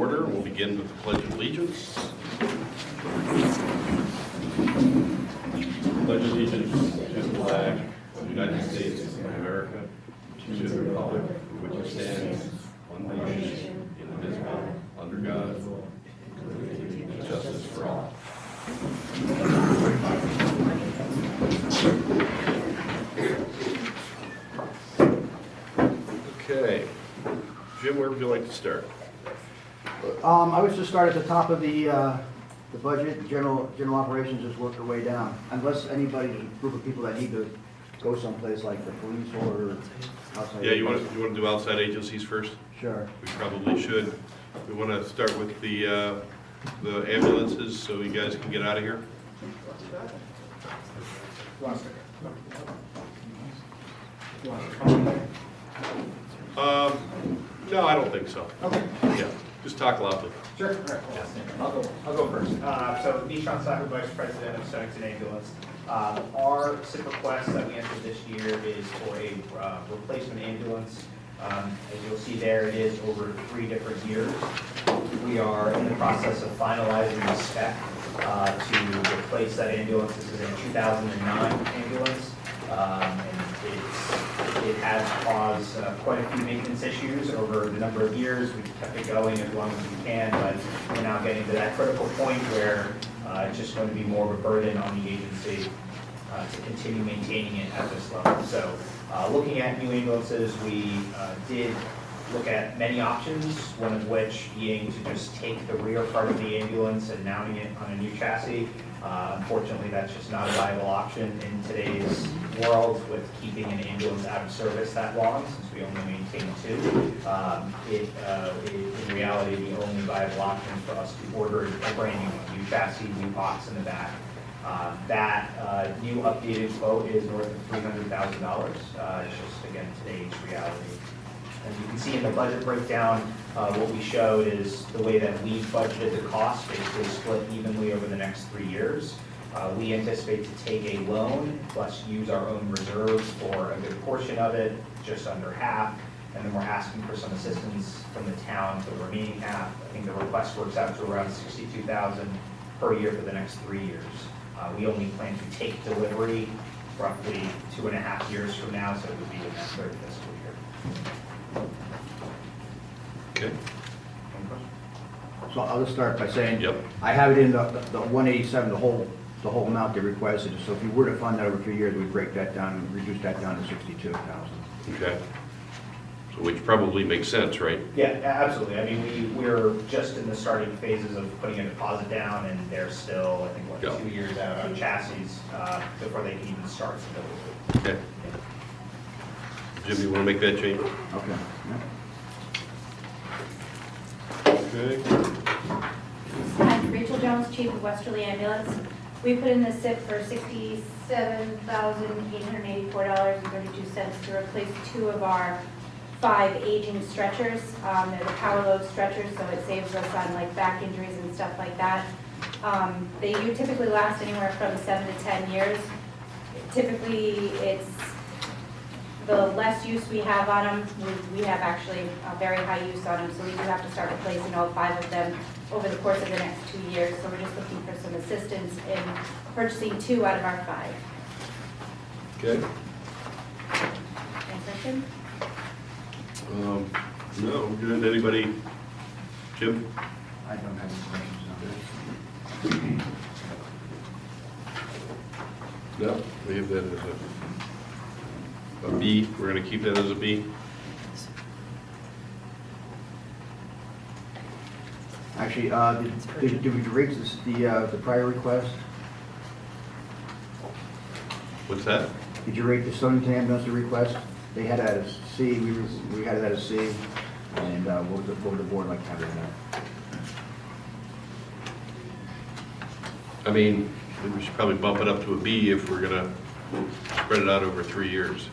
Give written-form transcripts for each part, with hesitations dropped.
order. We'll begin with the Pledge of Allegiance. Pledge allegiance to the flag of the United States of America, to the republic for which it stands, one nation, indivisible, under God, with justice for all. Okay. Jim, where would you like to start? I would just start at the top of the budget. General operations, just work their way down. Unless anybody's a group of people that need to go someplace like the police or outside. Yeah, you want to do outside agencies first? Sure. We probably should. We want to start with the ambulances, so you guys can get out of here. No, I don't think so. Okay. Yeah, just talk loudly. Sure. All right. I'll go first. So, Nishan Sahu, Vice President of Selectmen Ambulance. Our CIP request that we entered this year is for a replacement ambulance. As you'll see there, it is over 3 different years. We are in the process of finalizing the spec to replace that ambulance. This is a 2009 ambulance. And it has caused quite a few maintenance issues over the number of years. We've kept it going as long as we can, but we're now getting to that critical point where it's just going to be more of a burden on the agency to continue maintaining it at this level. So looking at new ambulances, we did look at many options, one of which being to just take the rear part of the ambulance and mounting it on a new chassis. Unfortunately, that's just not a viable option in today's world with keeping an ambulance out of service that long, since we only maintain 2. In reality, the only viable option is for us to order a brand new chassis, new box in the back. That new updated quote is north of $300,000. It's just, again, today's reality. As you can see in the budget breakdown, what we showed is the way that we budgeted the cost, basically split evenly over the next 3 years. We anticipate to take a loan plus use our own reserves for a good portion of it, just under half, and then we're asking for some assistance from the town for the remaining half. I think the request works out to around $62,000 per year for the next 3 years. We only plan to take delivery roughly 2.5 years from now, so it would be in that 3rd fiscal year. Okay. So I'll just start by saying, Yep. I have it in the 187, the whole amount they requested. So if you were to fund that over 3 years, we'd break that down and reduce that down to 62,000. Okay. So which probably makes sense, right? Yeah, absolutely. I mean, we're just in the starting phases of putting a deposit down, and they're still, I think, what, Yeah. 2 years out on chassis before they can even start to build. Okay. Jim, you want to make that change? Okay. Yeah. Okay. Hi, Rachel Jones, Chief of Westerly Ambulance. We put in the SIP for $67,884.32 to replace 2 of our 5 aging stretchers. They're the power load stretchers, so it saves us on like back injuries and stuff like that. They typically last anywhere from 7 to 10 years. Typically, it's the less use we have on them, we have actually a very high use on them, so we do have to start replacing all 5 of them over the course of the next 2 years. So we're just looking for some assistance in purchasing 2 out of our 5. Okay. Any questions? No, good. Anybody? Jim? I don't have any questions on this. No. We have that as a B. We're going to keep that as a B. Actually, did we rate the prior request? What's that? Did you rate the Stonington ambulance request? They had it as C, we had it as C, and what would the board like to have it at? I mean, we should probably bump it up to a B if we're going to spread it out over 3 years.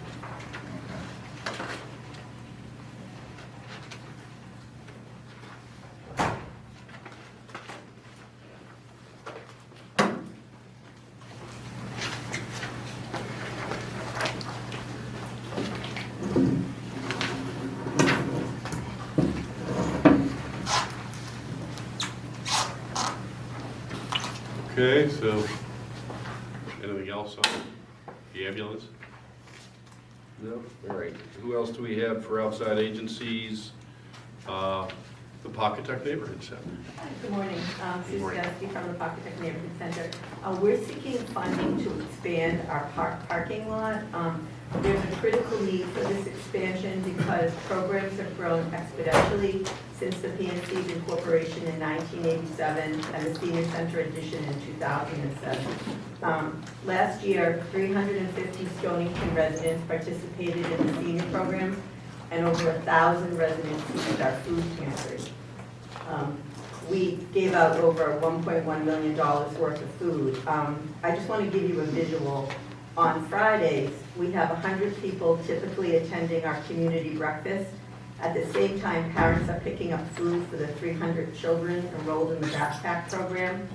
Okay, so, anything else on the ambulance? No? All right. Who else do we have for outside agencies? The Pawcatuck Neighborhood Center. Good morning, Sue morning. Skowski from the Pawcatuck Neighborhood Center. We're seeking funding to expand our parking lot. There's a critical need for this expansion because programs have grown exponentially since the PNC's incorporation in 1987 and the Senior Center addition in 2007. Last year, 350 Stonington residents participated in the senior program, and over 1,000 residents used our food pantry. We gave out over $1.1 million worth of food. I just want to give you a visual. On Fridays, we have 100 people typically attending our community breakfast. At the same time, parents are picking up food for the 300 children enrolled in the backpack program.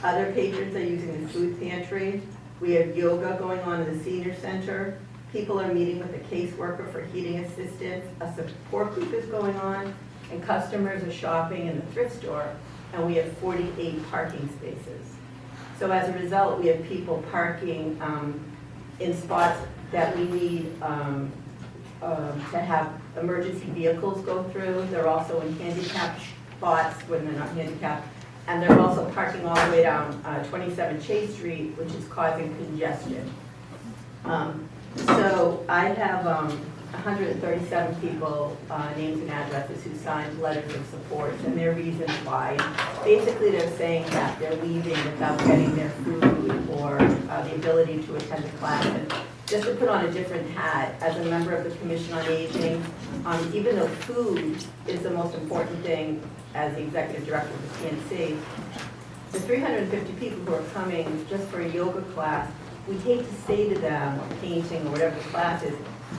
Other patrons are using the food pantry. We have yoga going on in the senior center. People are meeting with a caseworker for heating assistance. A support group is going on, and customers are shopping in the thrift store, and we have 48 parking spaces. So as a result, we have people parking in spots that we need to have emergency vehicles go through. They're also in handicapped spots when they're not handicapped. And they're also parking all the way down 27 Chase Street, which is causing congestion. So I have 137 people, names and addresses, who signed letters of support and their reasons why. Basically, they're saying that they're leaving without getting their food or the ability to attend a class. And just to put on a different hat, as a member of the Commission on Aging, even though food is the most important thing as the executive director of the PNC, the 350 people who are coming just for a yoga class, we hate to say to them, or painting, or whatever the class is,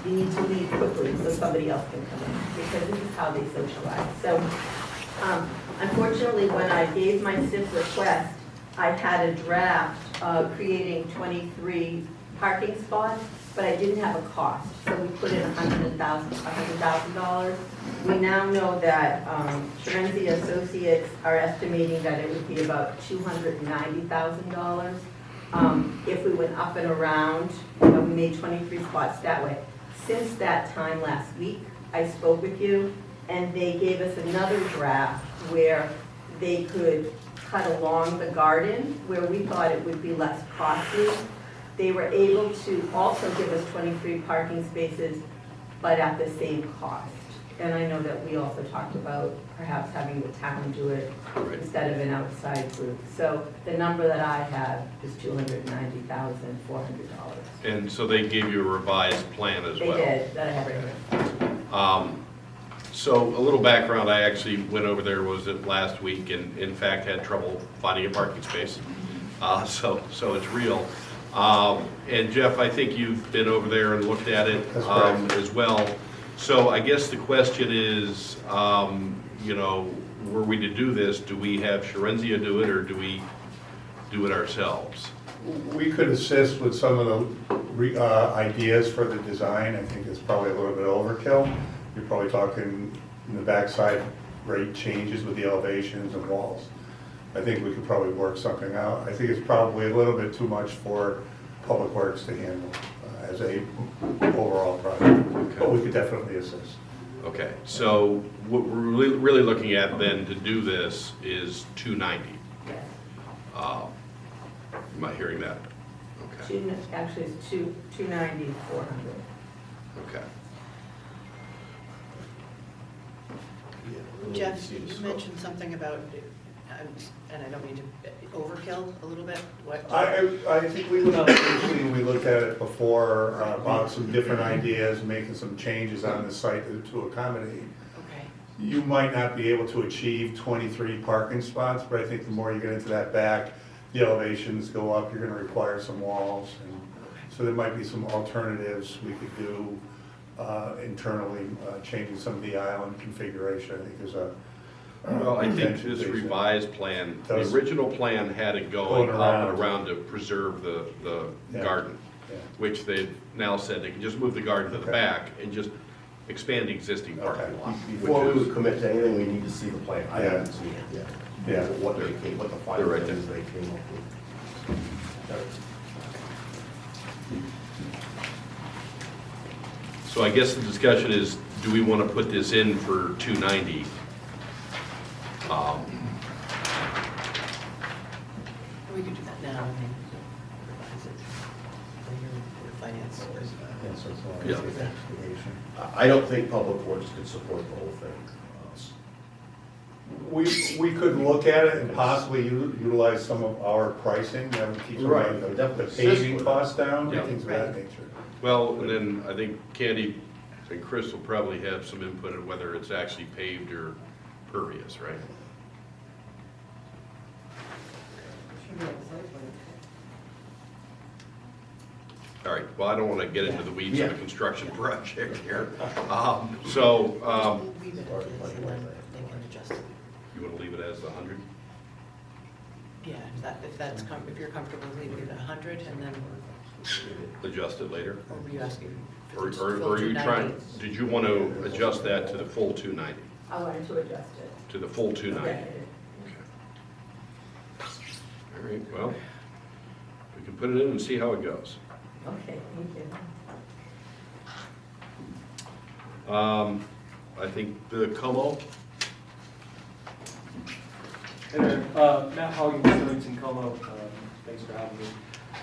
you need to leave quickly so somebody else can come in, because this is how they socialize. So, unfortunately, when I gave my CIP request, I had a draft creating 23 parking spots, but I didn't have a cost, so we put in $100,000. We now know that Serenzi Associates are estimating that it would be about $290,000. If we went up and around, we made 23 spots that way. Since that time last week, I spoke with you, and they gave us another draft where they could cut along the garden where we thought it would be less costly. They were able to also give us 23 parking spaces, but at the same cost. And I know that we also talked about perhaps having the town do it instead of an outside group. So the number that I have is $290,400. And so they gave you a revised plan as well? They did, that I have right here. So a little background, I actually went over there, was it last week, and in fact had trouble finding a parking space. So it's real. And Jeff, I think you've been over there and looked at it as well. So I guess the question is, you know, were we to do this, do we have Sherenzia do it, or do we do it ourselves? We could assist with some of the ideas for the design. I think it's probably a little bit overkill. You're probably talking in the backside rate changes with the elevations and walls. I think we could probably work something out. I think it's probably a little bit too much for Public Works to handle as a overall project, but we could definitely assist. Okay, so what we're really looking at then to do this is 290. Yes. Am I hearing that? Okay. Actually, it's 290, 400. Okay. Jeff, you mentioned something about, and I don't mean to, overkill a little bit. What? I think we went out initially and we looked at it before, about some different ideas, making some changes on the site to accommodate. Okay. You might not be able to achieve 23 parking spots, but I think the more you get into that back, the elevations go up, you're gonna require some walls. And so there might be some alternatives we could do internally, changing some of the island configuration. I think there's a Well, I think potential this there. revised plan, the Does- original plan had it going Going up around. and around to preserve the Yeah. garden, Yeah. which they've now said they can just move the garden to the Okay. back and just expand the existing parking Okay. lot. Before we which would is- commit to anything, we need to see the plan. I Yeah. haven't seen it yet. Yeah. What they came, what the final They're right things they came up with. So I guess the discussion is, do we want to put this in for 290? We could do that now and then revise it later with finance. Yeah. I don't think Public Works could support the whole thing. We could look at it and possibly utilize some of our pricing, that would keep some Right, of the definitely paving assist with costs down, Yeah. things of that nature. Well, and then I think Candy and Chris will probably have some input on whether it's actually paved or pervious, right? All right, well, I don't want to get into the weeds of the construction project here. So, We'll leave it as is and then they can adjust it. you want to leave it as the 100? Yeah, if you're comfortable leaving it at 100 and then, Adjust it later? or were you asking? for Or the full are you 290? trying, did you want to adjust that to the full 290? I wanted to adjust it. To the full 290? Okay. All right, well, we can put it in and see how it goes. Okay, thank you. I think the Como, Hey there, Matt Hogan, Stonington, Como. Thanks for having me.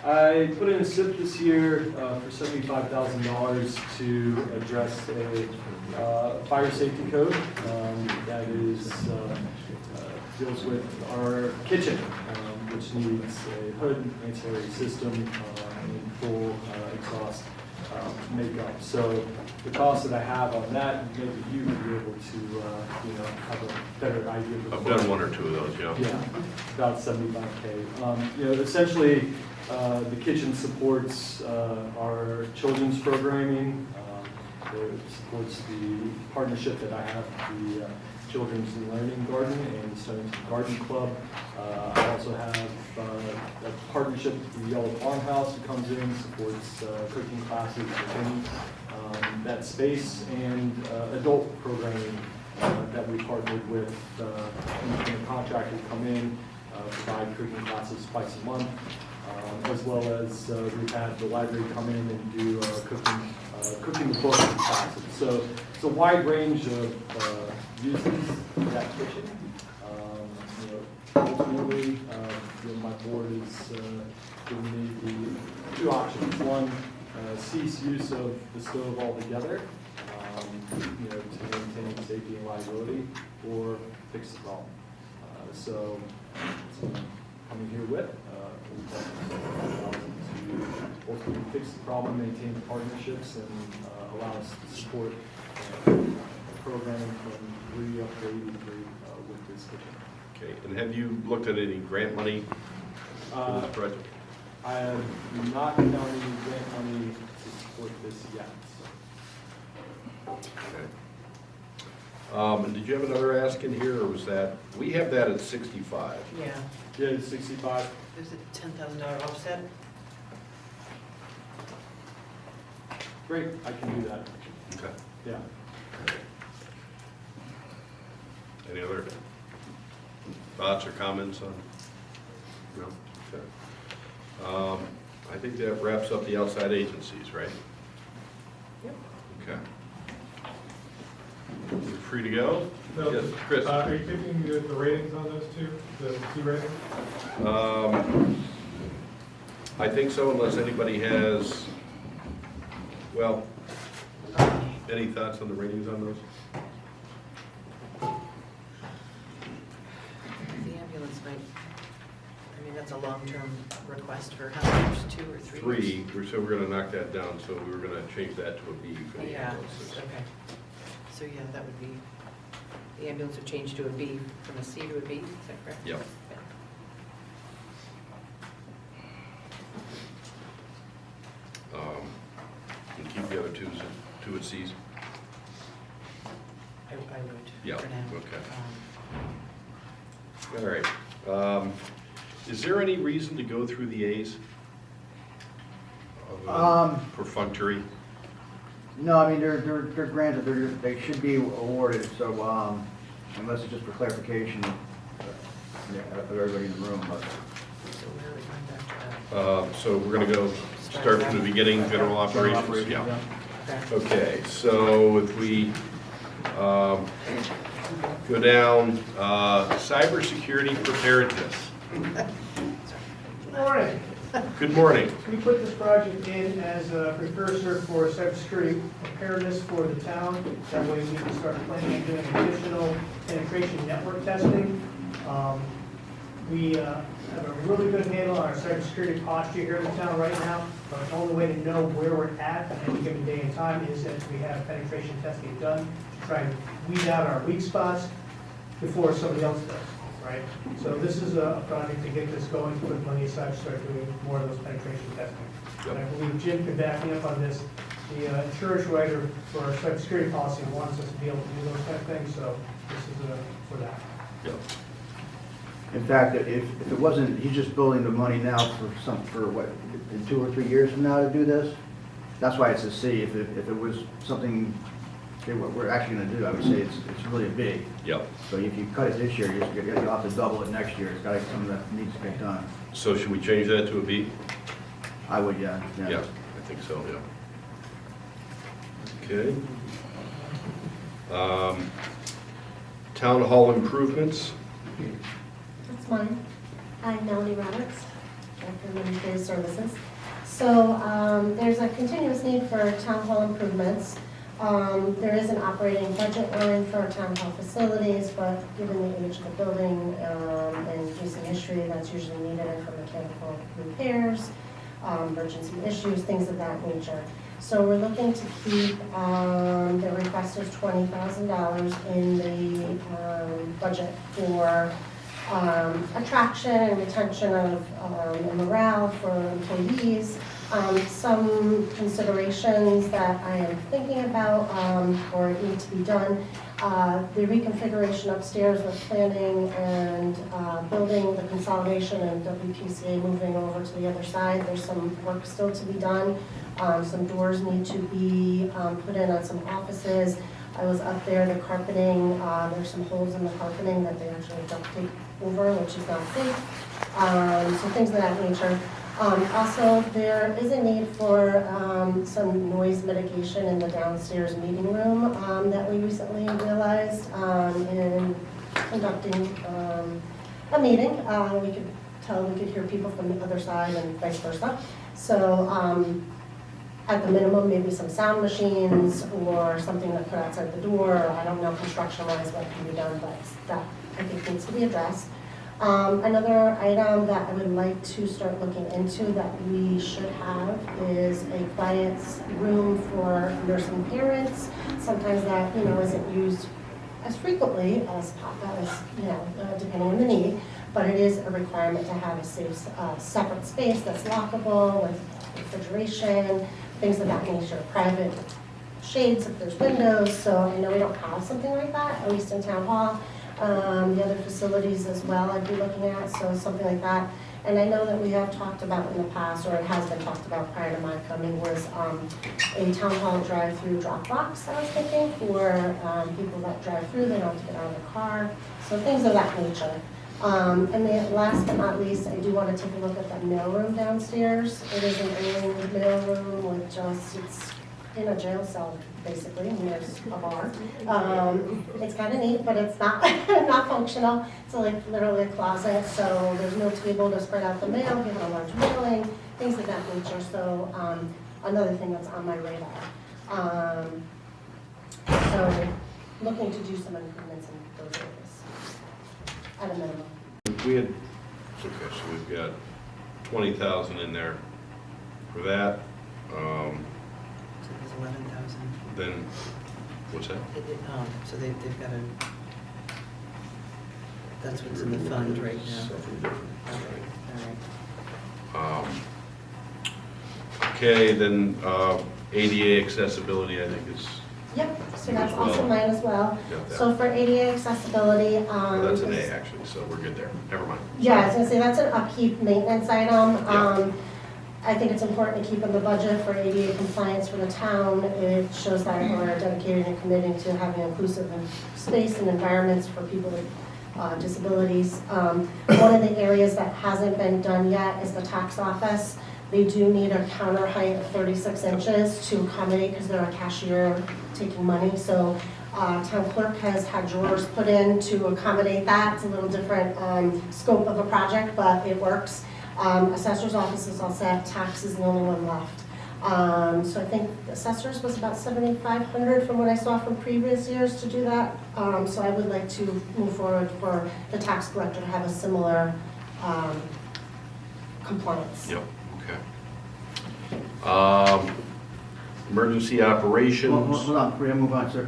I put in a SIP this year for $75,000 to address a fire safety code that is deals with our kitchen, which needs a hood, ancillary system, and full exhaust makeup. So the cost that I have on that, maybe you would be able to, have a better idea. of the I've done one or two of those, yeah. Yeah, about 75K. Essentially, the kitchen supports our children's programming. It supports the partnership that I have with the Children's Learning Garden and the Stonington Garden Club. I also have a partnership with the Yellow Farmhouse, who comes in, supports cooking classes within that space, and adult programming that we partnered with independent contractors come in, provide cooking classes twice a month, as well as we've had the library come in and do cooking the book classes. So it's a wide range of uses for that kitchen. Ultimately, my board is giving me the two options. One, cease use of the stove altogether, to maintain safety and liability, or fix the problem. So coming here with, to ultimately fix the problem, maintain partnerships, and allow us to support programming from 3 up to 83 with this kitchen. Okay, and have you looked at any grant money for this project? I have not found any grant money to support this yet. Okay. And did you have another ask in here, or was that, we have that at 65. Yeah, Yeah, it's 65. there's a $10,000 offset. Great, I can do that. Okay. Yeah. Any other thoughts or comments on? No? Okay. I think that wraps up the outside agencies, right? Yep. Okay. You're free to go? No. Yes, Chris? Are you picking the ratings on those two, the T ratings? I think so, unless anybody has, well, any thoughts on the ratings on those? The ambulance might, that's a long-term request for how many years, 2 or 3 years? 3, so we're gonna knock that down, so we were gonna change that to a B for the Yeah, ambulances. okay. So, yeah, that would be, the ambulance would change to a B, from a C to a B, is that correct? Yep. Okay. And keep the other two at Cs? I would, Yeah, for now. okay. All right. Is there any reason to go through the As? Perfunctory? No, I mean, they're granted, they should be awarded, so, unless it's just for clarification, of everybody in the room, but. So where are we going back to? So we're gonna go start from the beginning, general operations? Yeah. Okay. Okay, so if we go down, cybersecurity preparedness. Morning. Good morning. We put this project in as a precursor for cybersecurity preparedness for the town. That way we can start planning on doing additional penetration network testing. We have a really good handle on our cybersecurity posture here in the town right now. But the only way to know where we're at any given day and time is that we have penetration testing done to try and weed out our weak spots before somebody else does, right? So this is a project to get this going, to put money aside to start doing more of those penetration testing. Yep. And I believe Jim can back me up on this. The insurance writer for our cybersecurity policy wants us to be able to do those kind of things, so this is for that. Yep. In fact, if it wasn't, he's just building the money now for what, in 2 or 3 years from now to do this? That's why it's a C. If it was something that we're actually gonna do, I would say it's really big. Yep. So if you cut it this year, you'll have to double it next year. It's gotta be something that needs to get done. So should we change that to a B? I would, yeah. Yeah, I think so, yeah. Okay. Town hall improvements. That's mine. I'm Melanie Roberts, Director of Administrative Services. So there's a continuous need for town hall improvements. There is an operating budget line for our town hall facilities, but given the age of the building and recent history, that's usually needed for mechanical repairs, emergency issues, things of that nature. So we're looking to keep, the request is $20,000 in the budget for attraction and retention of and morale for employees. Some considerations that I am thinking about or need to be done. The reconfiguration upstairs with planning and building, the consolidation and WPCA moving over to the other side. There's some work still to be done. Some doors need to be put in on some offices. I was up there, the carpeting, there's some holes in the carpeting that they actually duct tape over, which is not safe. So things of that nature. Also, there is a need for some noise mitigation in the downstairs meeting room that we recently realized in conducting a meeting. We could hear people from the other side and vice versa. So at the minimum, maybe some sound machines or something that put outside the door. I don't know construction-wise what can be done, but that I think needs to be addressed. Another item that I would like to start looking into that we should have is a quiet room for nursing parents. Sometimes that, isn't used as frequently as depending on the need, but it is a requirement to have a safe, separate space that's lockable with refrigeration, things of that nature, private shades if there's windows. So I know we don't have something like that, at least in town hall. The other facilities as well I'd be looking at, so something like that. And I know that we have talked about in the past, or it has been talked about prior to my coming, was a town hall drive-through drop box, I was thinking, for people that drive through, they don't have to get out of the car, so things of that nature. And then last but not least, I do want to take a look at that mailroom downstairs. It is an old mailroom with it's in a jail cell, basically, and there's a bar. It's kind of neat, but it's not not functional. It's like literally a closet, so there's no table to spread out the mail, given a large mailing, things of that nature. So another thing that's on my radar. So looking to do some improvements in those areas, at a minimum. We had, okay, so we've got 20,000 in there for that. So there's 11,000. Then, what's that? So they've got that's what's in the fund right now. Something different. All right. Okay, then ADA accessibility, I think is, Yep, so that's As well. also mine as well. got that. So for ADA accessibility, Well, that's an A actually, so we're good there. Never mind. yeah, I was gonna say that's an upkeep maintenance item. Yeah. I think it's important to keep in the budget for ADA compliance for the town. It shows that we're dedicated and committing to having inclusive space and environments for people disabilities. One of the areas that hasn't been done yet is the tax office. They do need a counter height of 36 inches to accommodate, because they're a cashier taking money. So town clerk has had drawers put in to accommodate that. It's a little different scope of a project, but it works. Assessor's office is all set, tax is the only one left. So I think assessors was about 7,500 from what I saw from previous years to do that. So I would like to move forward for the tax collector to have a similar compliance. Yep, okay. Emergency operations. Hold on, before we move on, sir,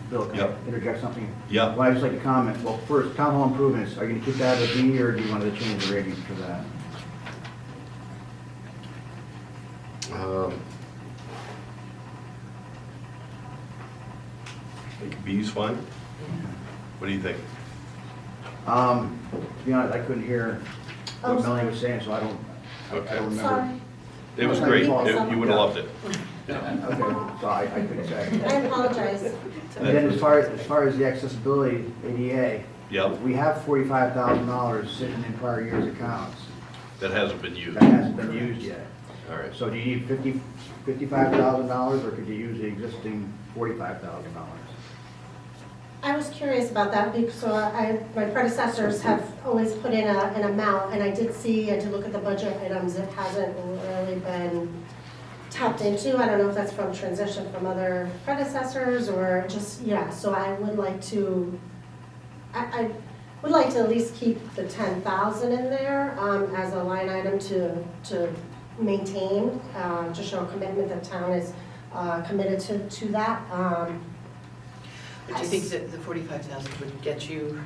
Bill, can I Yep. interject something? Yeah. Well, I'd just like to comment, well, first, town hall improvements, are you gonna keep that at a B, or do you want to change the rating for that? I think B's fine. What do you think? To be honest, I couldn't hear Oh, what Melanie sorry. was saying, so I don't remember. Sorry, It was Okay. great. You would have loved it. Okay, so I couldn't say. I apologize. And then as far as the accessibility, ADA, Yep, we have $45,000 sitting in prior year's accounts. that hasn't been used. That hasn't been used yet. All right. So do you need $55,000, or could you use the existing $45,000? I was curious about that because my predecessors have always put in an amount, and I did look at the budget items, it hasn't really been tapped into. I don't know if that's from transition from other predecessors or just, yeah, so I would like to, I would like to at least keep the 10,000 in there as a line item to maintain, to show commitment that town is committed to that. But do you think that the 45,000 would get you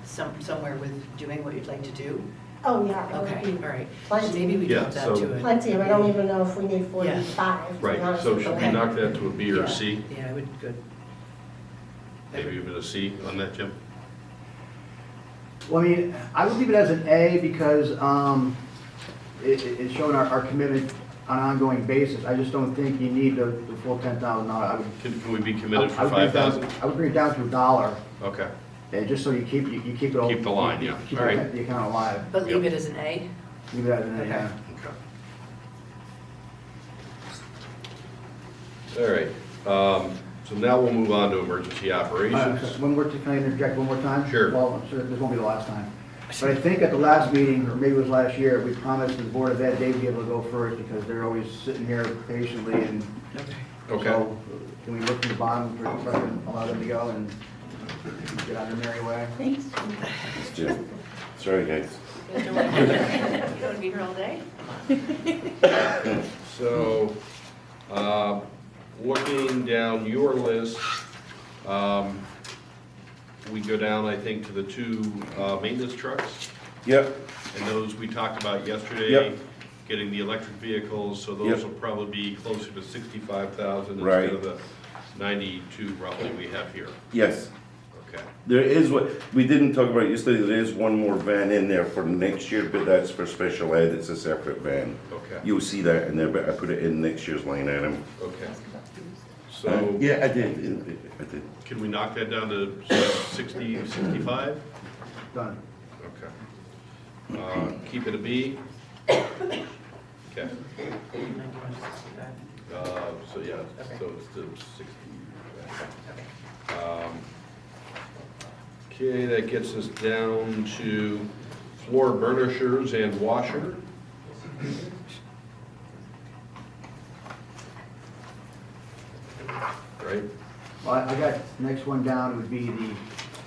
somewhere with doing what you'd like to do? Oh, yeah. it would Okay, be all right. Plenty. So maybe we Yeah, drop that so- to it. Plenty, I don't even know if we need 45, to be Right, honest so with should you. we knock that to a B or Yeah. a C? Yeah, I would, good. Maybe even a C on that, Jim? Well, I mean, I would leave it as an A because it's showing our commitment on an ongoing basis. I just don't think you need the full $10,000. Can we be committed for I would bring it down- 5,000? I would bring it down to $1, Okay, and just so you keep it all. Keep the line, yeah. Keep All right. the account alive. But leave Yep. it as an A? Leave it as an A, yeah. okay. All right, so now we'll move on to emergency operations. Can I interject one more time? Sure. Well, I'm sure this won't be the last time. But I think at the last meeting, or maybe it was last year, we promised the Board of Ed they'd be able to go first because they're always sitting here patiently and Okay. so can we look from the bottom for the president, allow them to go and get on their merry way? Thanks. It's Jim. Sorry, guys. You don't want to be here all day? So, looking down your list, we go down, I think, to the two maintenance trucks. Yep, And those we talked about yesterday, Yep. getting the electric vehicles, so Yep. those will probably be closer to 65,000 Right. instead of the 92 roughly we have here. yes. Okay, There is what, we didn't talk about yesterday, there is one more van in there for next year, but that's for special ed, it's a separate van. okay, You'll see that in there, but I put it in next year's line item. okay. So, Yeah, I did, I did. can we knock that down to 60, 65? Done. Okay. Keep it a B? Okay. So, yeah, so it's still 60. Okay, that gets us down to floor burnishers and washer. Right? Well, I got, next one down would be the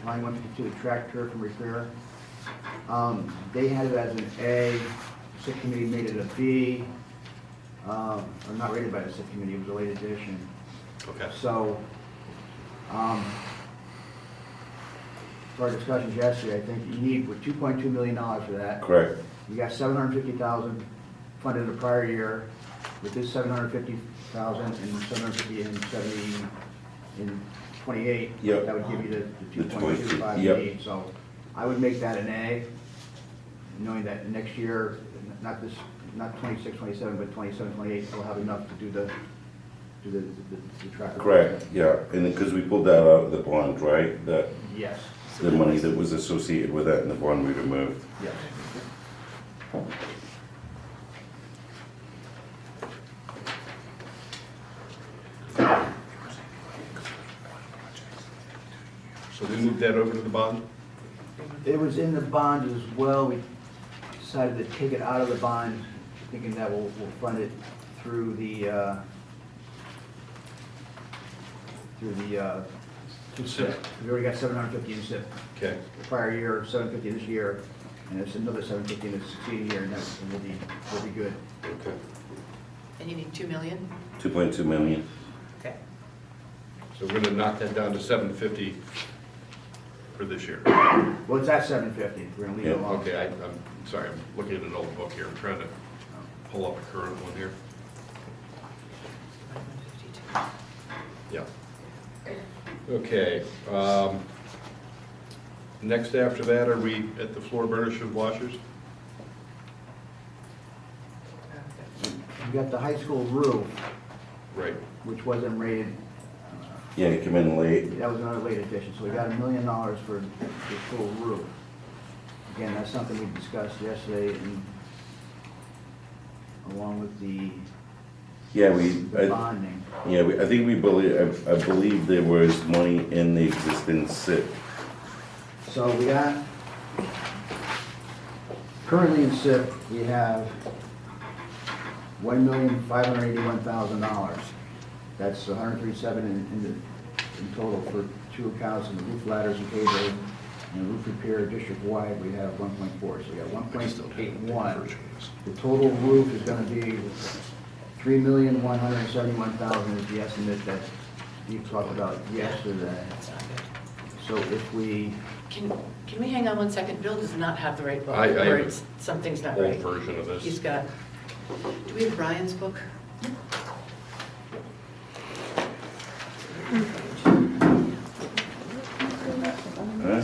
line 152, the track turf and repair. They had it as an A, the SIP committee made it a B. Or not rated by the SIP committee, it was a late addition. Okay. So, for our discussions yesterday, I think you need, with $2.2 million for that. Correct. You got $750,000 funded the prior year, with this $750,000 and $750 in 70, in 28. Yep. That would give you the The 2.25 you yep. need. So I would make that an A, knowing that next year, not 26, 27, but 27, 28, we'll have enough to do the track. Correct, yeah, and because we pulled that out of the bond, right? That, Yes. the money that was associated with that and the bond we removed. Yes. So we moved that over to the bond? It was in the bond as well. We decided to take it out of the bond, thinking that we'll fund it through the SIP. We already got 750 in SIP Okay. the prior year, 750 this year, and there's another 750 in the succeeding year, and that will be good. Okay. And you need 2 million? 2.2 million. Okay. So we're gonna knock that down to 750 for this year. Well, it's at 750. We're gonna leave it Yeah, alone. Okay, I'm sorry, I'm looking at an old book here. I'm trying to pull up a current one here. 152. Yeah. Okay. Next after that, are we at the floor burnishes and washers? We got the high school roof, Right. which wasn't rated. Yeah, it came in late. That was another late addition, so we got $1 million for the full roof. Again, that's something we discussed yesterday, and along with the Yeah, bonding. I think we believe, I believe there was money in the existing SIP. So we got, currently in SIP, we have $1,581,000. That's 137 in total for two accounts, and the roof ladders and cable, and roof repair district-wide, we have 1.4, so we got 1.81. The total roof is gonna be $3,171,000 is the estimate that you talked about yesterday. That's not good. So if we, Can we hang on one second? Bill does not have the right book. I have or a it's- something's not Old right. version of He's this. got, do we have Brian's book? Huh?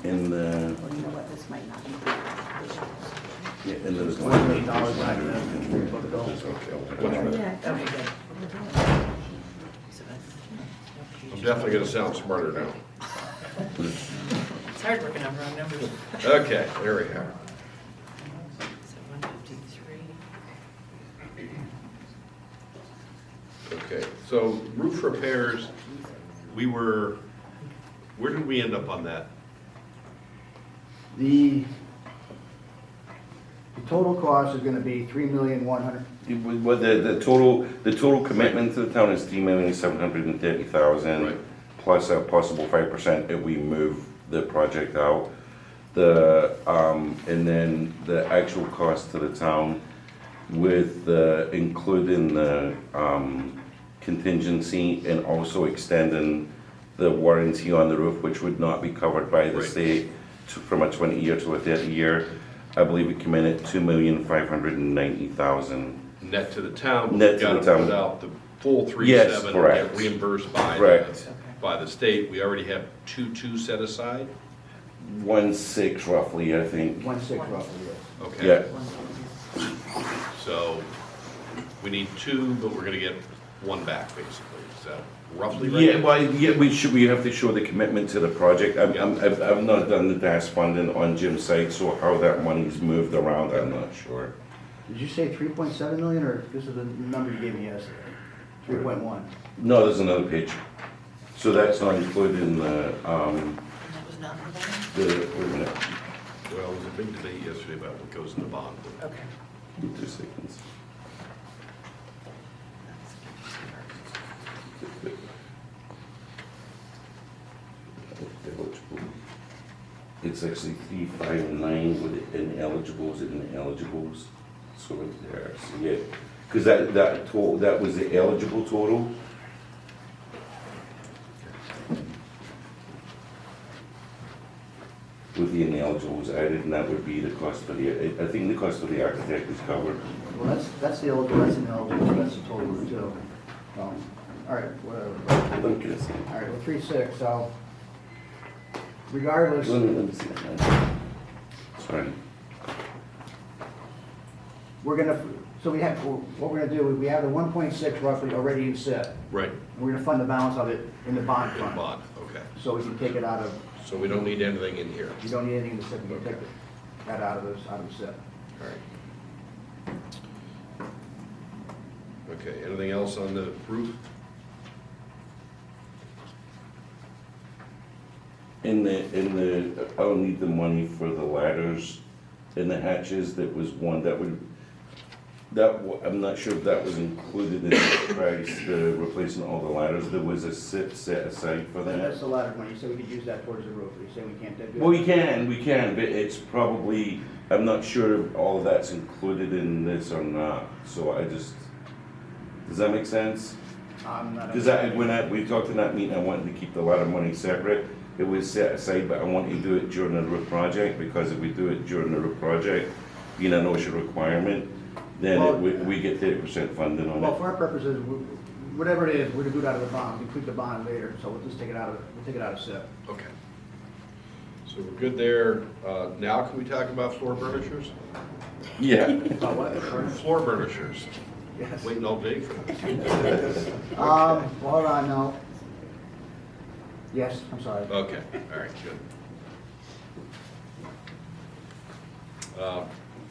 In the, yeah, in the. $1 million back in the book of bills. Okay, good. So that's- I'm definitely gonna sound smarter now. It's hard working on wrong numbers. Okay, there we are. So 153. Okay, so roof repairs, where did we end up on that? The total cost is gonna be $3,100,000. Well, the total commitment to the town is 3,730,000. Right. Plus a possible 5% if we move the project out. And then the actual cost to the town with including the contingency and also extending the warranty on the roof, which would not be covered by the Right. state from a 20-year to a 30-year. I believe it came in at $2,590,000. Net to the town? Net to the We've town. gotta put out the full Yes, 3.7 and correct. get reimbursed by Correct. by the state. We already have 2.2 set aside? 1.6 roughly, I think. 1.6 roughly, yes. Okay. Yeah. So we need 2, but we're gonna get 1 back, basically. Is that roughly right? Yeah, well, yeah, we have to show the commitment to the project. I've not done the DAS funding on Jim's site, so how that money's moved around, I'm not sure. Did you say 3.7 million, or this is the number you gave me yesterday? 3.1? No, there's another page. So that's not included in the, And that was not in the bond? wait a minute, Well, there was a big debate yesterday about what goes in the bond. Okay. 2 seconds. It's actually 359 with ineligibles and ineligibles, so right there, so yeah. Because that was the eligible total. With the ineligibles added, and that would be the cost for the, I think the cost of the architect is covered. Well, that's the eligible, that's ineligible, so that's the total too. All right, whatever. Let me get this. All right, well, 3.6, so regardless, Let me see that. Sorry. we're gonna, so So we have, what we're gonna do, is we have the 1.6 roughly already in SIP. Right, We're gonna fund the balance of it in the bond in fund. bond, okay. So we can take it out of, So we don't need anything in here. you don't need anything in the SIP, we can take that out of the SIP. All right. Okay, anything else on the roof? I'll need the money for the ladders and the hatches. That was one that would, I'm not sure if that was included in the price, replacing all the ladders. There was a SIP set aside for And that's that. the ladder money, so we could use that towards the roof, you say we can't do that? Well, we can, but it's probably, I'm not sure if all of that's included in this or not. So I just, does that make sense? I'm not. Because we talked in that meeting, I wanted to keep the ladder money separate. It was set aside, but I want to do it during the roof project, because if we do it during the roof project, being an OSHA requirement, then Well- we get 30% funding on Well, it. for our purposes, whatever it is, we're gonna do it out of the bond, we can tweak the bond later, so we'll just take it out of, we'll take it out of SIP. Okay. So we're good there. Now can we talk about floor burnishers? Yeah. Oh, what? Floor burnishers. Yes. Waiting all day for this. Well, hold on, no. Yes, I'm sorry. Okay, all right, good.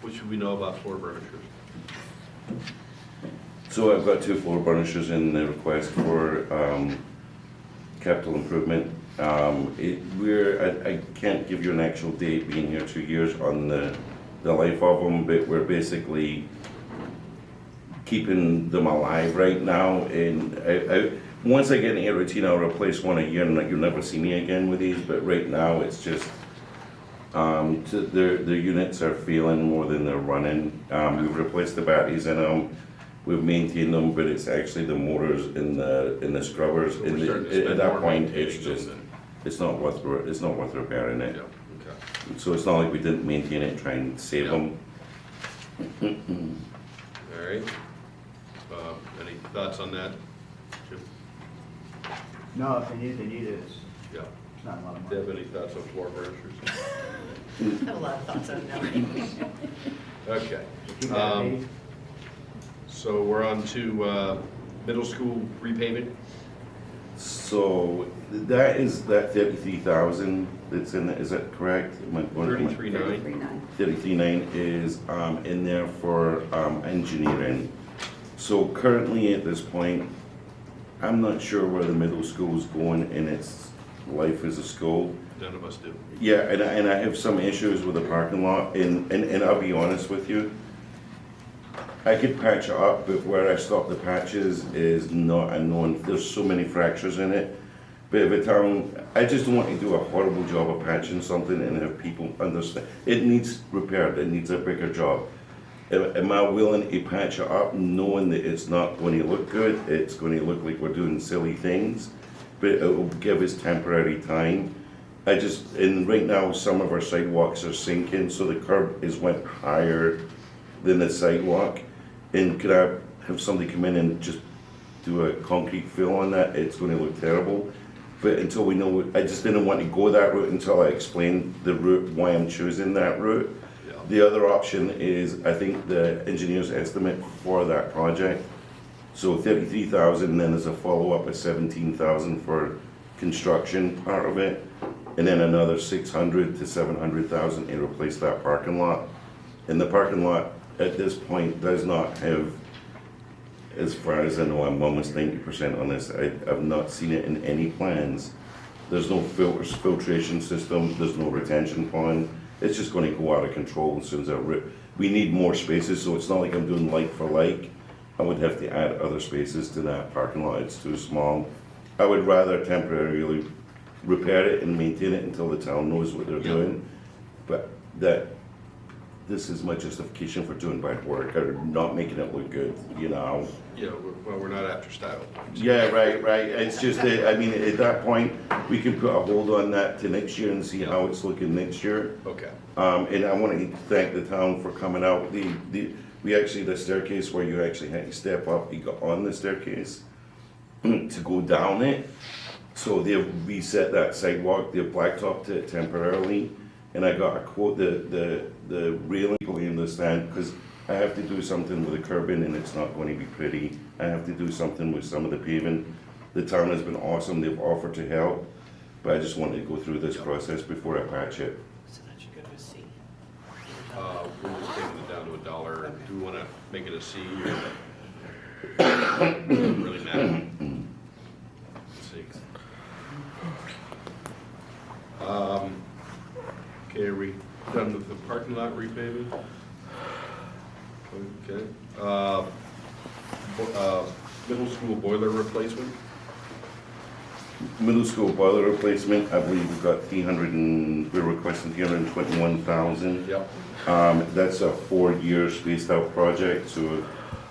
What should we know about floor burnishers? So I've got 2 floor burnishers in the request for capital improvement. I can't give you an actual date, being here 2 years, on the life of them, but we're basically keeping them alive right now. And once I get in a routine, I'll replace one a year, and you'll never see me again with these. But right now, it's just the units are failing more than they're running. We've replaced the batteries in them. We've maintained them, but it's actually the motors in the scrubbers. So we're starting to spend At that more point, maintaining it's them just than- it's not worth repairing Yeah, it. okay. So it's not like we didn't maintain it and try and save Yeah. them. All right. Any thoughts on that? Jim? No, if they need it, it's Yeah. not a lot of Do you money. have any thoughts on floor burnishers? I have a lot of thoughts on that. Okay. Keep that at 80. So we're on to middle school repaving. So that is that 33,000 that's in it, is that correct? Am I going- 33.9. 33.9 is in there for engineering. So currently at this point, I'm not sure where the middle school is going in its life as a school. None of us do. Yeah, and I have some issues with the parking lot, and I'll be honest with you. I could patch it up, but where I stop the patches is not unknown. There's so many fractures in it. But if a town, I just don't want to do a horrible job of patching something and have people understand. It needs repaired, it needs a bigger job. Am I willing to patch it up knowing that it's not going to look good? It's going to look like we're doing silly things, but it will give us temporary time. And right now, some of our sidewalks are sinking, so the curb went higher than the sidewalk. And could I have somebody come in and just do a concrete fill on that? It's going to look terrible. But until we know, I just didn't want to go that route until I explained the route, why I'm choosing that route. Yeah. The other option is, I think the engineer's estimate for that project, so 33,000, then there's a follow-up of 17,000 for construction part of it, and then another 600 to 700,000 to replace that parking lot. And the parking lot at this point does not have, as far as I know, I'm almost 90% on this, I've not seen it in any plans. There's no filtration system, there's no retention pond. It's just going to go out of control as soon as we need more spaces, so it's not like I'm doing like for like. I would have to add other spaces to that parking lot, it's too small. I would rather temporarily repair it and maintain it until the town knows what they're doing. But this is my justification for doing bad work, or not making it look good, you know? Yeah, we're not after style points. Yeah, right. It's just that, I mean, at that point, we can put a hold on that to next year and see how it's looking next year. Okay. And I want to thank the town for coming out. We actually, the staircase where you actually had to step up, you got on the staircase to go down it. So they reset that sidewalk, they blacktopped it temporarily. And I got a quote, the railing, people understand, because I have to do something with the curbing and it's not going to be pretty. I have to do something with some of the paving. The town has been awesome, they've offered to help, but I just wanted to go through this process before I patch it. So that should go to a C. We're just taking it down to $1. Do we want to make it a C or? Doesn't really matter. Let's see. Okay, are we done with the parking lot repaving? Okay. Middle school boiler replacement? Middle school boiler replacement, I believe we've got we're requesting 321,000. Yep. That's a 4-year spaced out project to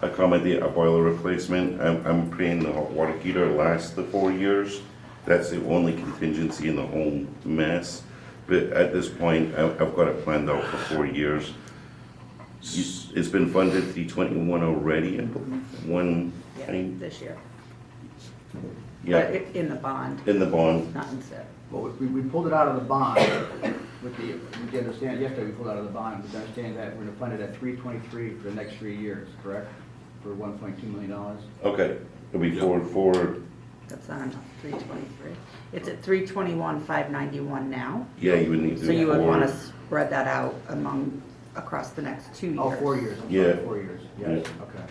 accommodate a boiler replacement. I'm praying the hot water heater lasts the 4 years. That's the only contingency in the whole mess. But at this point, I've got it planned out for 4 years. It's been funded 321 already, I believe, one Yeah, time. this year. Yeah, But in the bond, in the bond. not in SIP. Well, we pulled it out of the bond with we understand, yesterday we pulled out of the bond, we understand that we're gonna fund it at 323 for the next 3 years, correct? For $1.2 million. Okay, it'll be four, That's on 323. It's at 321, 591 now. yeah, you would need to do So you would want to four. spread that out across the next 2 years. Oh, 4 years, I'm sorry, Yeah. 4 years, yes, okay.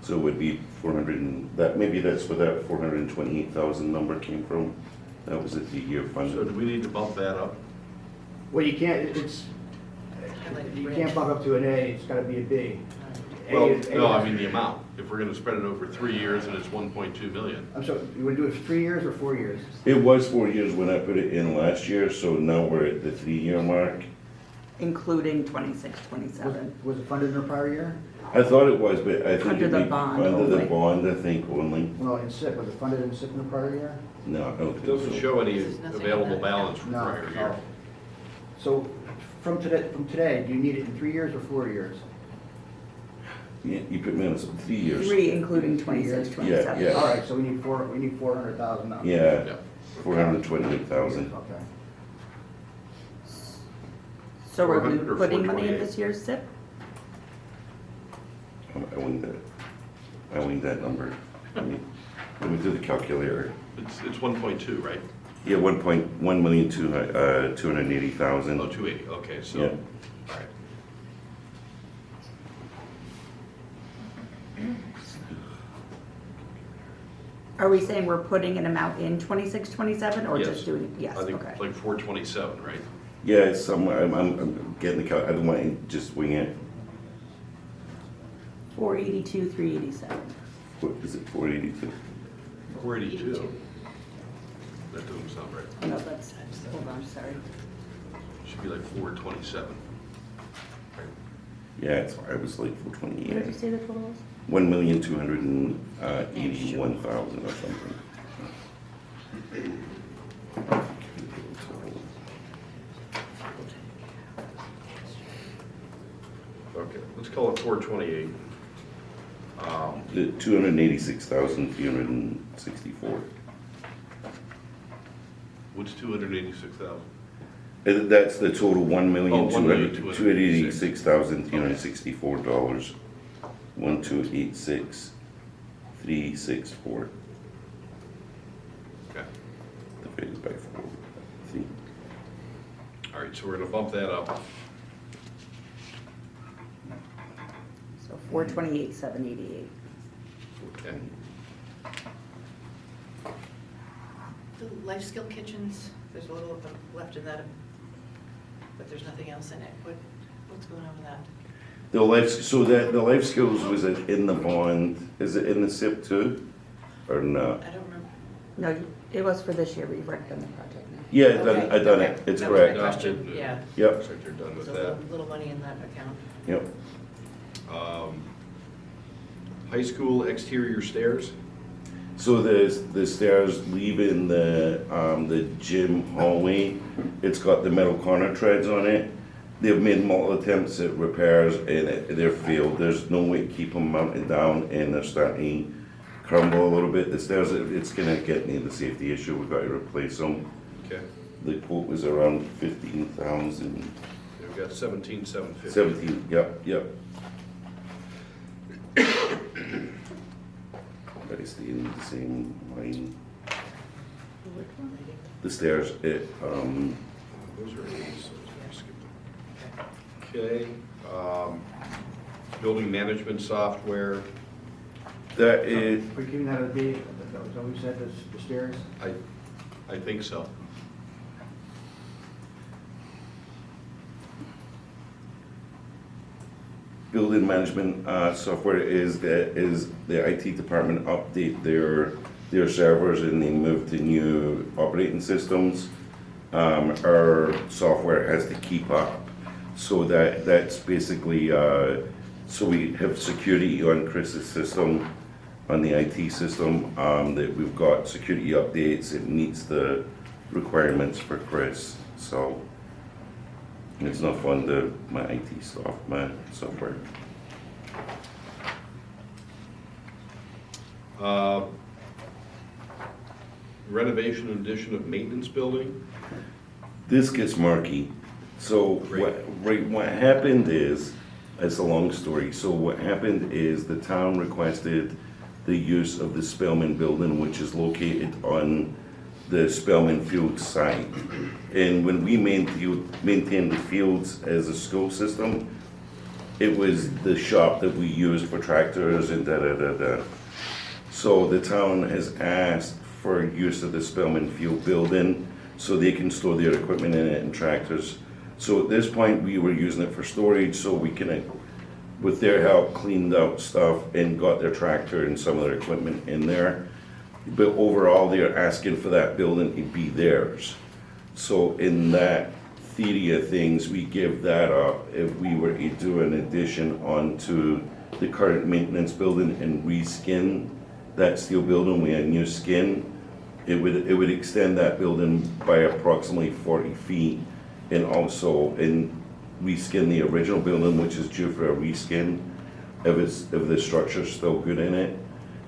So it would be 400 and, that, maybe that's where that 428,000 number came from. That was a 3-year So do fund. we need to bump that up? Well, you can't, you can't bump up to an A, it's gotta be a B. A Well, is- A no, I is- mean the amount. If we're gonna spread it over 3 years and it's 1.2 million. I'm sorry, you wanna do it for 3 years or 4 years? It was 4 years when I put it in last year, so now we're at the 3-year mark. Including 26, 27. Was it funded in the prior year? I thought it was, but I think Under it'd the be bond under the only. bond, I think only. No, in SIP, was it funded in SIP in the prior year? No, I don't It think doesn't so. show any There's nothing available on that. balance from No, prior year. no. So, from today, do you need it in 3 years or 4 years? Yeah, you put me on some 3 years. 3 including 26, 27. Yeah. All right, so we need 400,000 now. Yeah, Yeah. 428,000. Okay. So are we 400 or putting money in 428? this year's SIP? I winged that number. Let me do the calculator. It's 1.2, right? Yeah, 1,280,000. Oh, 280, okay, so, Yeah. all right. Are we saying we're putting an amount in 26, 27 or Yes. just doing, yes, I think okay. like 427, right? Yeah, it's somewhere, I'm getting the I don't want to just wing it. 482, 387. What is it, 482? 482. That doesn't sound right. Oh, no, that's, hold on, sorry. Should be like 427. Yeah, it's, I was like What did you 428. say the total was? 1,281,000 or something. Okay, let's call it 428. The 286,364. What's 286,000? That's the total, $1,286,364. 1,286,364. Okay, Divided by 4. See? all right, so we're gonna bump that up. So 428, 788. Okay. The life skill kitchens, there's a little of them left in that, but there's nothing else in it. What's going on with that? The life skills was it in the bond? Is it in the SIP too, or not? I don't remember. No, it was for this year, but you've already done the project now. Yeah, Okay, I done okay. it. It's That was my correct. question, yeah. Yep. Looks like they're done with There's a that. little money in that account. Yep. High school exterior stairs? So the stairs leaving the gym hallway, it's got the metal corner treads on it. They've made multiple attempts at repairs and they're failed. There's no way to keep them mounted down and they're starting to crumble a little bit. The stairs, it's gonna get me the safety issue. We've got to replace them. Okay. The quote was around 15,000. Yeah. we've got 17,750. 17, yep, yep. But it's in the same line. The stairs, Those are 80, so I'm skipping. Okay, building management software, that is, Are you keeping that at B? Is that what we said, the stairs? I think so. building management software is the IT department update their servers and they move to new operating systems. Our software has to keep up, so that's basically so we have security on Chris's system, on the IT system, that we've got security updates. It meets the requirements for Chris, so. It's not fun to my IT stuff, my software. Renovation and addition of maintenance building. This gets murky. So what happened is, it's a long story. So what happened is the town requested the use of the Spellman building, which is located on the Spellman Field site. And when we maintained the fields as a school system, it was the shop that we used for tractors and da-da-da-da. So the town has asked for use of the Spellman Field building so they can store their equipment in it and tractors. So at this point, we were using it for storage, so we can, with their help, cleaned out stuff and got their tractor and some of their equipment in there. But overall, they're asking for that building to be theirs. So in that theory of things, we give that up if we were to do an addition onto the current maintenance building and reskin that steel building with a new skin. It would extend that building by approximately 40 feet and also reskin the original building, which is due for a reskin if the structure's still good in it.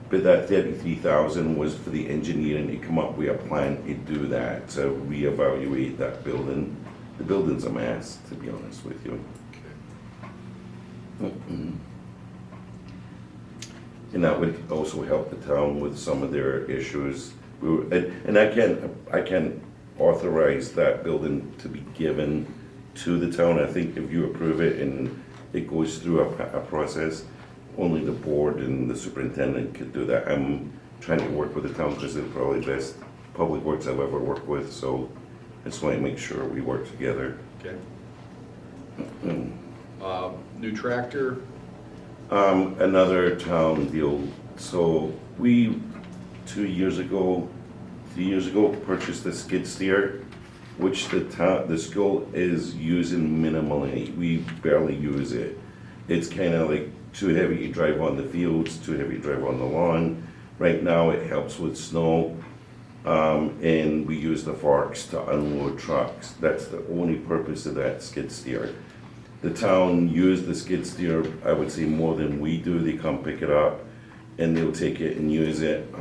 But that 33,000 was for the engineering to come up with a plan to do that, to reevaluate that building. The building's a mess, to be honest with you. And that would also help the town with some of their issues. And I can authorize that building to be given to the town. I think if you approve it and it goes through a process, only the board and the superintendent could do that. I'm trying to work with the town because they're probably the best public works I've ever worked with, so I just want to make sure we work together. Okay. New tractor. Another town deal. So we, 3 years ago, purchased a skid steer, which the school is using minimally. We barely use it. It's kind of like too heavy to drive on the fields, too heavy to drive on the lawn. Right now it helps with snow, and we use the forks to unload trucks. That's the only purpose of that skid steer. The town used the skid steer, I would say, more than we do. They come pick it up and they'll take it and use it.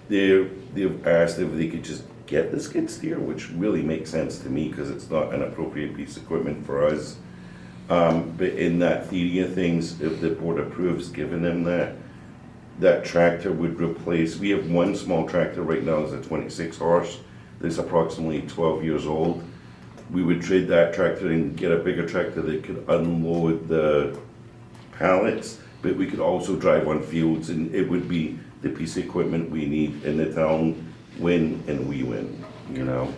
They've asked if they could just get the skid steer, which really makes sense to me because it's not an appropriate piece of equipment for us. But in that theory of things, if the board approves giving them that tractor would replace, we have one small tractor right now, it's a 26 horse, that's approximately 12 years old. We would trade that tractor and get a bigger tractor that could unload the pallets, but we could also drive on fields and it would be the piece of equipment we need in the town, win and we win, you know?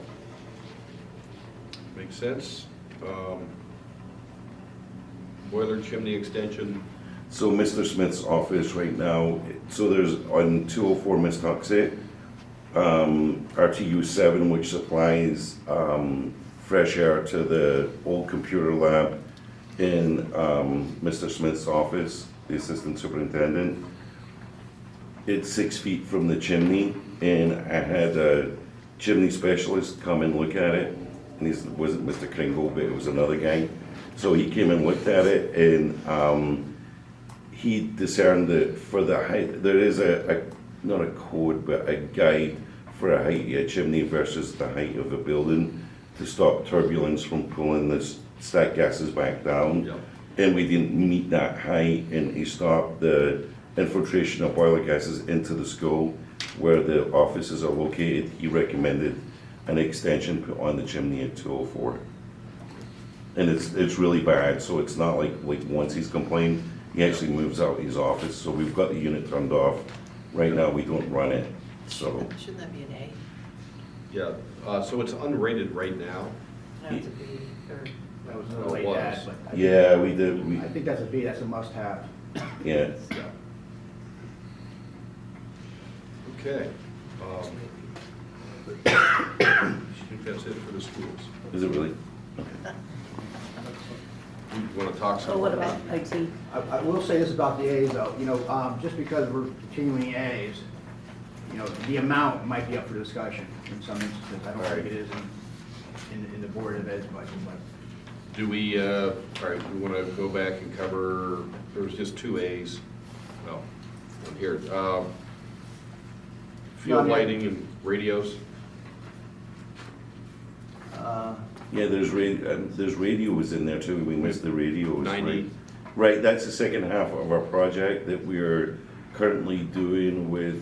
Makes sense. Boiler chimney extension. So Mr. Smith's office right now, so there's on 204 Mistoxet, RTU 7, which supplies fresh air to the old computer lab in Mr. Smith's office, the assistant superintendent. It's 6 feet from the chimney, and I had a chimney specialist come and look at it, and it wasn't Mr. Kringle, but it was another guy. So he came and looked at it, and he discerned that for the height, there is not a code, but a guide for a height of a chimney versus the height of a building to stop turbulence from pulling this stack gases back down. Yep. And we didn't meet that height, and he stopped the infiltration of boiler gases into the school where the offices are located. He recommended an extension put on the chimney at 204. And it's really bad, so it's not like once he's complained, he actually moves out his office. So we've got the unit turned off. Right now, we don't run it, so. Shouldn't that be an A? Yeah, so it's unrated right now. No, it's a B, or, That was Oh, another way it was. bad, but I think- Yeah, we did, I think that's a B, that's a must-have. yeah. Okay. I think that's it for the schools. Is it really? You want to talk some? oh, what about IT? I will say this about the A's though, just because we're continuing A's, the amount might be up for discussion in some instances. I don't think it is in the Board of Ed's budget, but. Do we, all right, we want to go back and cover, there was just 2 A's. Well, one here. Field lighting and radios. Yeah, there's radios in there too. We missed the radios. 90. Right, that's the second half of our project that we're currently doing with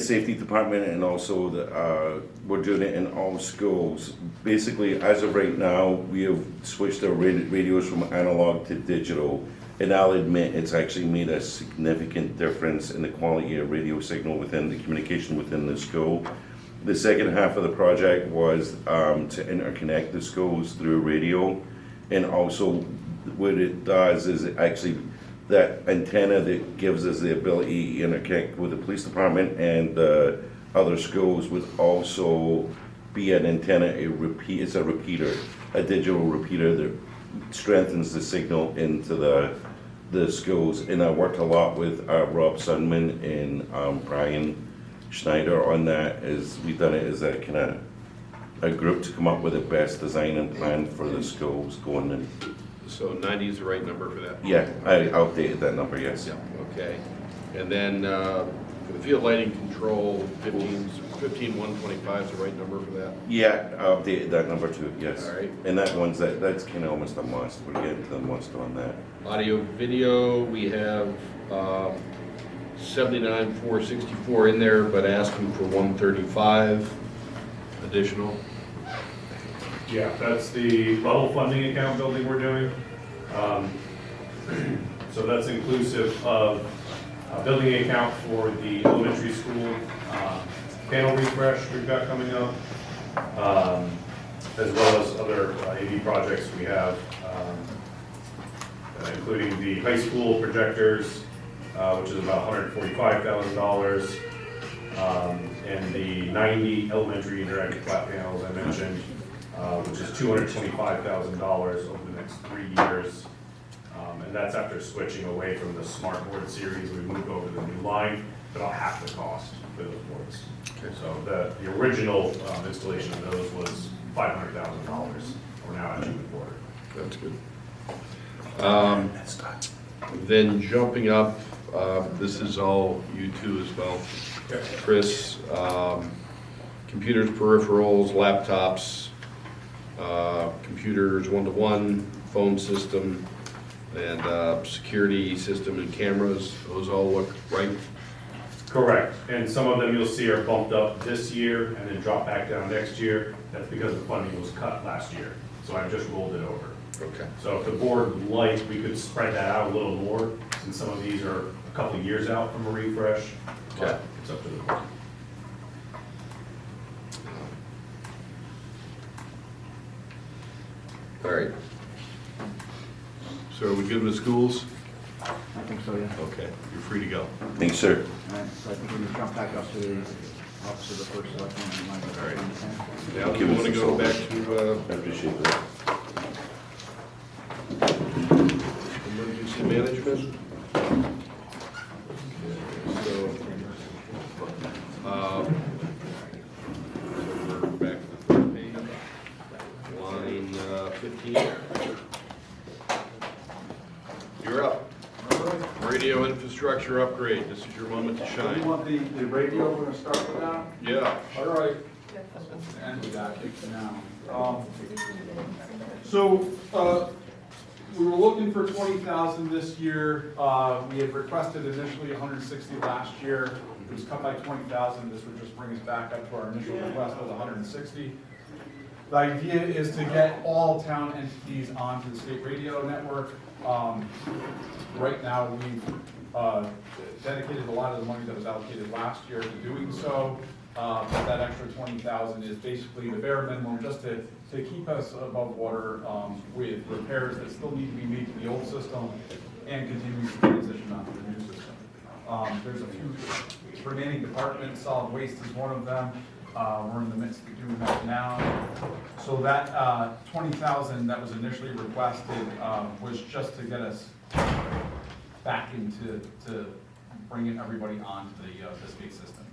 safety department, and also we're doing it in all schools. Basically, as of right now, we have switched our radios from analog to digital. And I'll admit, it's actually made a significant difference in the quality of radio signal within the communication within the school. The second half of the project was to interconnect the schools through radio. And also what it does is it actually, that antenna that gives us the ability to interconnect with the police department and the other schools would also be an antenna, it's a repeater, a digital repeater that strengthens the signal into the schools. And I worked a lot with Rob Sundman and Brian Schneider on that. We've done it as a kind of a group to come up with the best design and plan for the schools going in. So 90 is the right number for that? Yeah, I updated that number, yes. Yeah, okay. And then for the field lighting control, 15,125 is the right number for that? Yeah, I updated that number too, yes. All right. And that's kind of almost a must. We're getting to the must on that. Audio video, we have 79,464 in there, but asking for 135 additional. Yeah, that's the level funding account building we're doing. So that's inclusive of a building account for the elementary school panel refresh we've got coming up, as well as other AV projects we have, including the high school projectors, which is about $145,000, and the 90 elementary interactive flat panels I mentioned, which is $225,000 over the next 3 years. And that's after switching away from the smart board series. We moved over to the new line, about half the cost for those boards. Okay. So the original installation of those was $500,000. We're now at 2.25. That's good. Then jumping up, this is all you two as well. Chris, computers, peripherals, laptops, computers, one-to-one, phone system, and security system and cameras, those all look right? Correct. And some of them you'll see are bumped up this year and then drop back down next year. That's because the funding was cut last year. So I just rolled it over. Okay. So if the board would like, we could spread that out a little more, since some of these are a couple of years out from a refresh. But Okay. it's up to the board. All right. So are we good with schools? I think so, yeah. Okay, you're free to go. Thanks, sir. All right, so I think we can jump back up to the office of the first selectman. All right. Now, I'll do give you us want to some go back salt. to I appreciate that. emergency management? So we're back to the third page, line 15. You're up. Radio infrastructure upgrade, this is your moment to You shine. want the radio, we're gonna start with that? Yeah. All right, end of that now. So, we were looking for 20,000 this year. We had requested initially 160 last year. It was cut by 20,000. This would just bring us back up to our initial request of 160. The idea is to get all town entities onto the state radio network. Right now, we've dedicated a lot of the money that was allocated last year to doing so. But that extra 20,000 is basically the bare minimum just to keep us above water with repairs that still need to be made to the old system and continue to transition onto the new system. There's a few remaining departments, solid waste is one of them. We're in the midst of doing that now. So that 20,000 that was initially requested was just to get us back into bringing everybody onto the state system.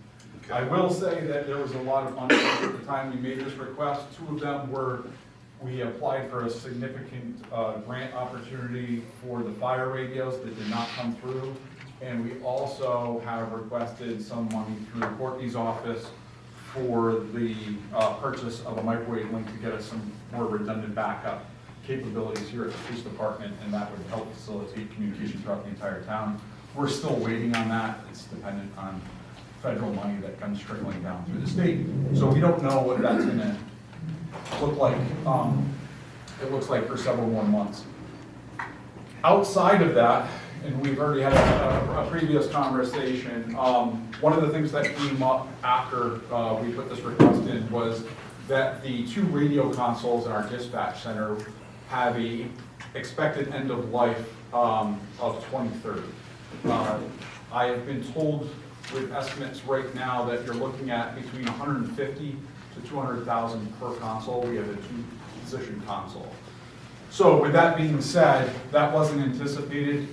I will say that there was a lot of unknowns at the time we made this request. Two of them were, we applied for a significant grant opportunity for the fire radios that did not come through. And we also have requested some money through Courtney's office for the purchase of a microwave link to get us some more redundant backup capabilities here at the police department, and that would help facilitate communication throughout the entire town. We're still waiting on that. It's dependent on federal money that comes trickling down through the state. So we don't know what that's gonna look like. It looks like for several more months. Outside of that, and we've already had a previous conversation, one of the things that came up after we put this request in was that the 2 radio consoles in our dispatch center have a expected end of life of 2030. I have been told with estimates right now that you're looking at between 150 to 200,000 per console. We have a 2-position console. So with that being said, that wasn't anticipated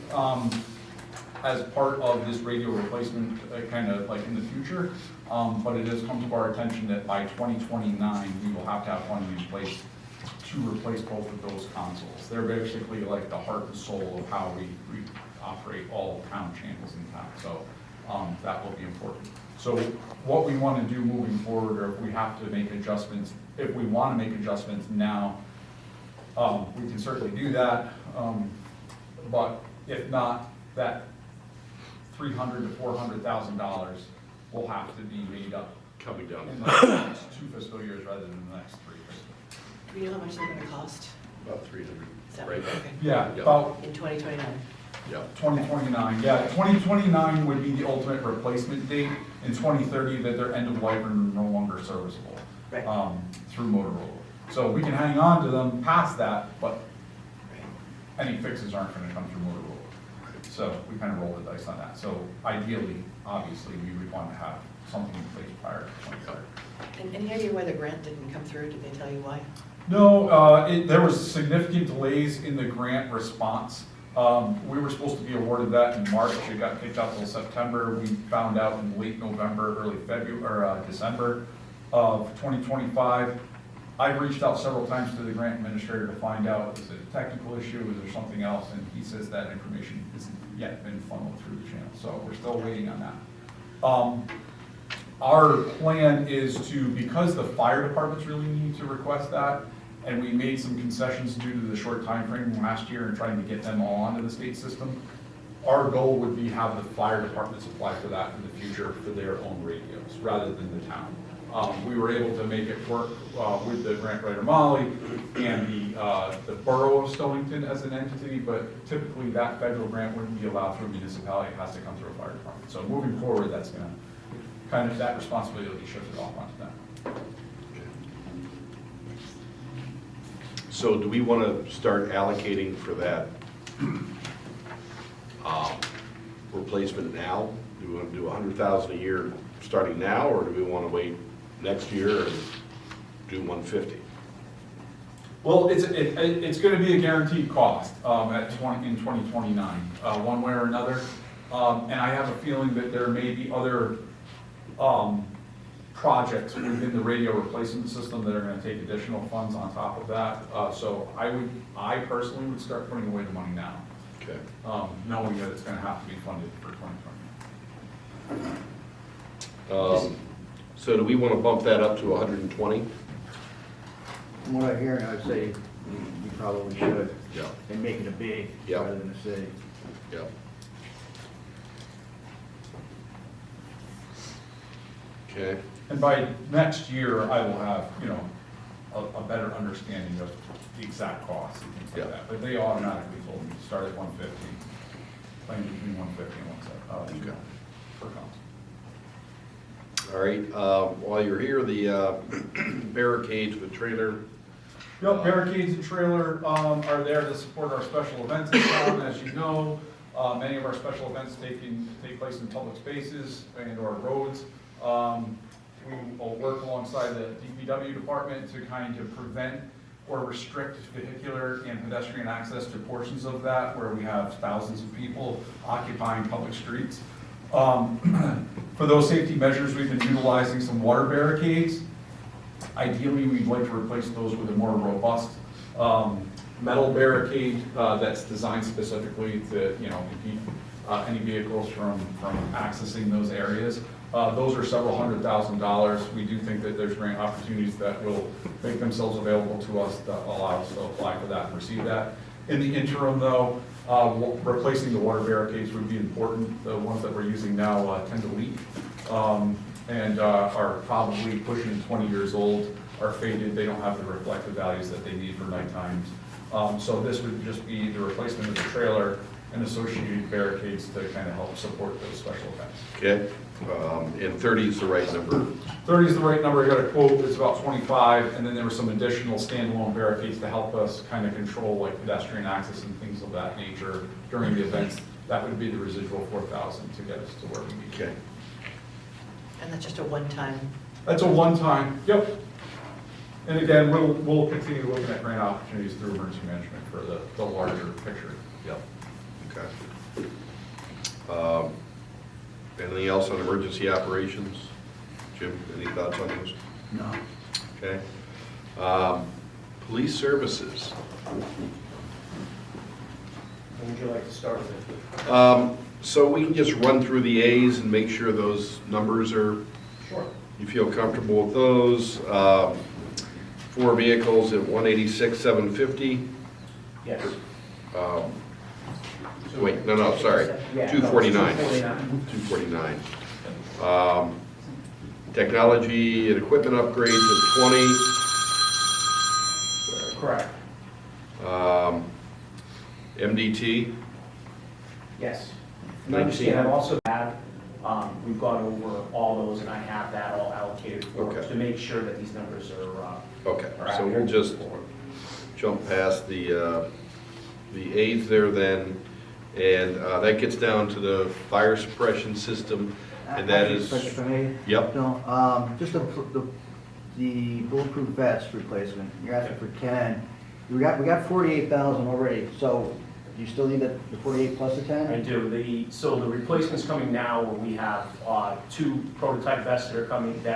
as part of this radio replacement kind of like in the future, but it has come to our attention that by 2029, we will have to have funding in place to replace both of those consoles. They're basically like the heart and soul of how we operate all town channels in town. So that will be important. So what we want to do moving forward, or if we have to make adjustments, if we want to make adjustments now, we can certainly do that. But if not, that $300,000 to $400,000 will have to be made up Coming down. in the next 2 fiscal years rather than the next 3 fiscal. Do you know how much they're gonna cost? About 300. Is that Right. okay? Yeah, Yeah. about In 2029? Yeah. 2029, yeah, 2029 would be the ultimate replacement date. In 2030, that they're end of life and no longer serviceable Right. through Motorola. So we can hang on to them past that, but any fixes aren't going to come through Motorola. So we kind of roll the dice on that. So ideally, obviously, we would want to have something in place prior to 2030. And any idea why the grant didn't come through? Did they tell you why? No, there was significant delays in the grant response. We were supposed to be awarded that in March. It got kicked out till September. We found out in late November, early February, or December of 2025. I've reached out several times to the grant administrator to find out, is it a technical issue, is there something else? And he says that information hasn't yet been funneled through the channel. So we're still waiting on that. Our plan is to, because the fire departments really need to request that, and we made some concessions due to the short time frame last year and trying to get them all onto the state system, our goal would be have the fire departments apply for that in the future for their own radios, rather than the town. We were able to make it work with the grant writer Molly and the borough of Stonington as an entity, but typically that federal grant wouldn't be allowed through a municipality, it has to come through a fire department. So moving forward, that's gonna, kind of that responsibility will be shifted off onto them. So do we want to start allocating for that replacement now? Do we want to do 100,000 a year starting now, or do we want to wait next year and do 150? Well, it's going to be a guaranteed cost in 2029, one way or another. And I have a feeling that there may be other projects within the radio replacement system that are going to take additional funds on top of that. So I personally would start putting away the money now, Okay. knowing that it's going to have to be funded for 2029. So do we want to bump that up to 120? From what I'm hearing, I would say you probably should. Yeah. And make it a big Yeah. rather than a city. Yeah. Okay. And by next year, I will have, you know, a better understanding of the exact costs and things like Yeah. that. But they automatically told me, start at 150, playing between 150 and 170, Okay. per council. All right, while you're here, the barricades with trailer. Yep, barricades and trailer are there to support our special events in town, as you know. Many of our special events take place in public spaces and or roads. We will work alongside the DPW department to kind of prevent or restrict vehicular and pedestrian access to portions of that where we have thousands of people occupying public streets. For those safety measures, we've been utilizing some water barricades. Ideally, we'd like to replace those with a more robust metal barricade that's designed specifically to, you know, impede any vehicles from accessing those areas. Those are several $100,000. We do think that there's grant opportunities that will make themselves available to us that allow us to apply for that and receive that. In the interim, though, replacing the water barricades would be important. The ones that we're using now tend to leak and are probably pushing 20 years old, are faded. They don't have the reflective values that they need for night times. So this would just be the replacement of the trailer and associated barricades to kind of help support those special events. Okay, and 30 is the right number. 30 is the right number. I got a quote, it's about 25, and then there were some additional standalone barricades to help us kind of control like pedestrian access and things of that nature during the events. That would be the residual 4,000 to get us to where we need. Okay. And that's just a one-time, That's a one-time, yep. And again, we'll continue looking at grant opportunities through emergency management for the larger picture. Yep. Okay. Anything else on emergency operations? Jim, any thoughts on those? No. Okay. Police services. What would you like to start with? So we can just run through the A's and make sure those numbers are, Sure. you feel comfortable with those. 4 vehicles at 186,750. Yes. Wait, no, sorry, Yeah, 249. 249. 249. Technology and equipment upgrades at 20. Correct. MDT, Yes. And understand, 19. I've also had, we've gone over all those, and I have that all allocated for Okay. to make sure that these numbers are, okay, are so we'll accurate. just jump past the A's there then, and that gets down to the fire suppression system, and that is, If I may, yep, Bill, just the bulletproof vest replacement, you're asking for 10. We got 48,000 already, so do you still need the 48 plus the 10? I do. So the replacement's coming now, where we have 2 prototype vests that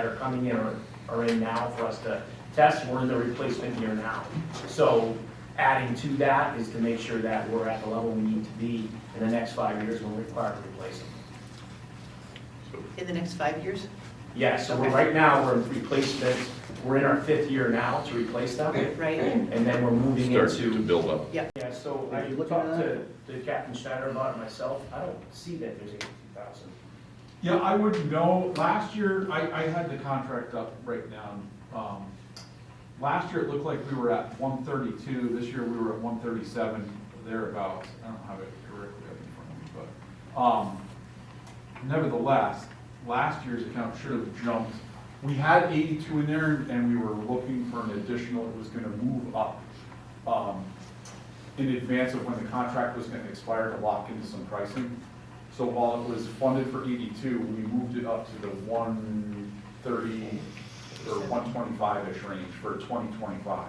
are coming in or are in now for us to test. We're in the replacement year now. So adding to that is to make sure that we're at the level we need to be in the next 5 years when we're required to replace them. in the next 5 years? Yeah, so Okay. right now, we're in replacement, we're in our 5th year now to replace them, Right? and then we're moving start to into. build up. Yeah, so I Are you looking talked at to Captain Schneider about it myself. I don't see that there's 82,000. Yeah, I wouldn't know. Last year, I had the contract up right now. Last year, it looked like we were at 132. This year, we were at 137, thereabouts. I don't have it directly up in front of me, but nevertheless, last year's account should have jumped. We had 82 in there, and we were looking for an additional, it was gonna move up in advance of when the contract was gonna expire to lock into some pricing. So while it was funded for 82, we moved it up to the 130 or 125-ish range for 2025.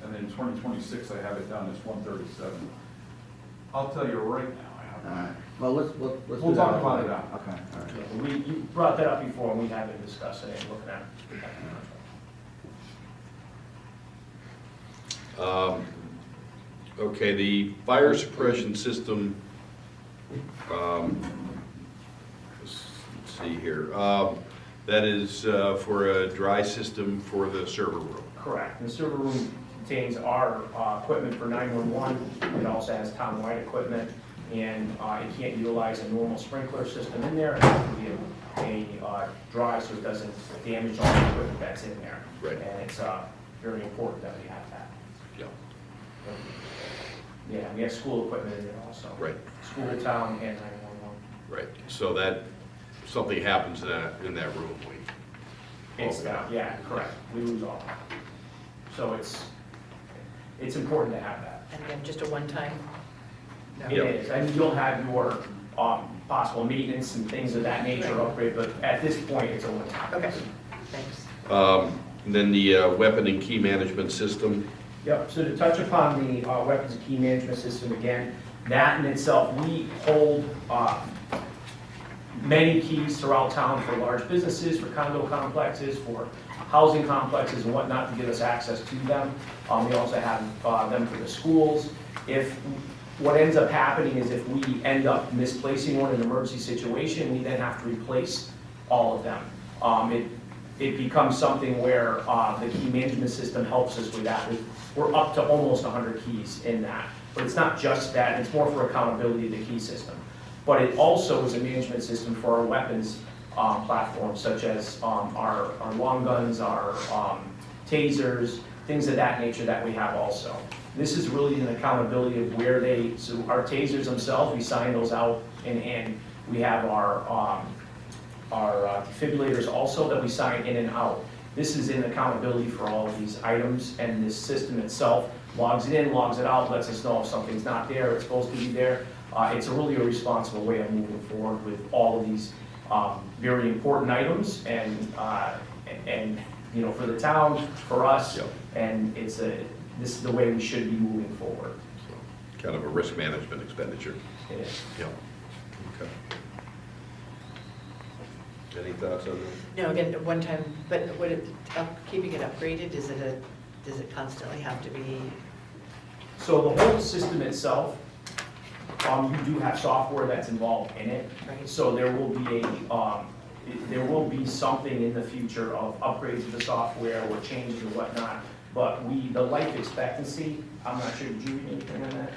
And then 2026, I have it down as 137. I'll tell you right now, I have All that. right, well, let's We'll do that. talk about it now. Okay, all right. Yeah, you brought that up before, and we have been discussing it, looking at it. Okay, the fire suppression system, let's see here. That is for a dry system for the server room. Correct. The server room contains our equipment for 911. It also has town-wide equipment, and it can't utilize a normal sprinkler system in there. It has to be a dry so it doesn't damage all the equipment that's in there. Right. And it's very important that we have that. Yeah. Yeah, we have school equipment in there also. Right. School, town, and 911. Right. So that, something happens in that room, It's yeah, correct. We lose all that. So it's important to have that. And again, just a one-time? It is, and you'll have your possible maintenance and things of that nature Right. upgrade, but at this point, it's a one-time. Okay, thanks. And then the weapon and key management system. Yep, so to touch upon the weapons and key management system again, that in itself, we hold many keys throughout town for large businesses, for condo complexes, for housing complexes and whatnot to give us access to them. We also have them for the schools. What ends up happening is if we end up misplacing one in an emergency situation, we then have to replace all of them. It becomes something where the key management system helps us with that. We're up to almost 100 keys in that. But it's not just that, it's more for accountability of the key system. But it also is a management system for our weapons platforms, such as our long guns, our tasers, things of that nature that we have also. This is really an accountability of where so our tasers themselves, we sign those out, and we have our defibrillators also that we sign in and out. This is an accountability for all of these items, and this system itself logs it in, logs it out, lets us know if something's not there, it's supposed to be there. It's really a responsible way of moving forward with all of these very important items, and you know, for the town, for us, Yep. and this is the way we should be moving forward. So, kind of a risk management expenditure. It is. Yeah. Okay. Any thoughts on that? No, again, one time, but keeping it upgraded, does it constantly have to be? So the whole system itself, you do have software that's involved in it. Right. So there will be something in the future of upgrades to the software or changes or whatnot. But the life expectancy, I'm not sure, did you read anything on that?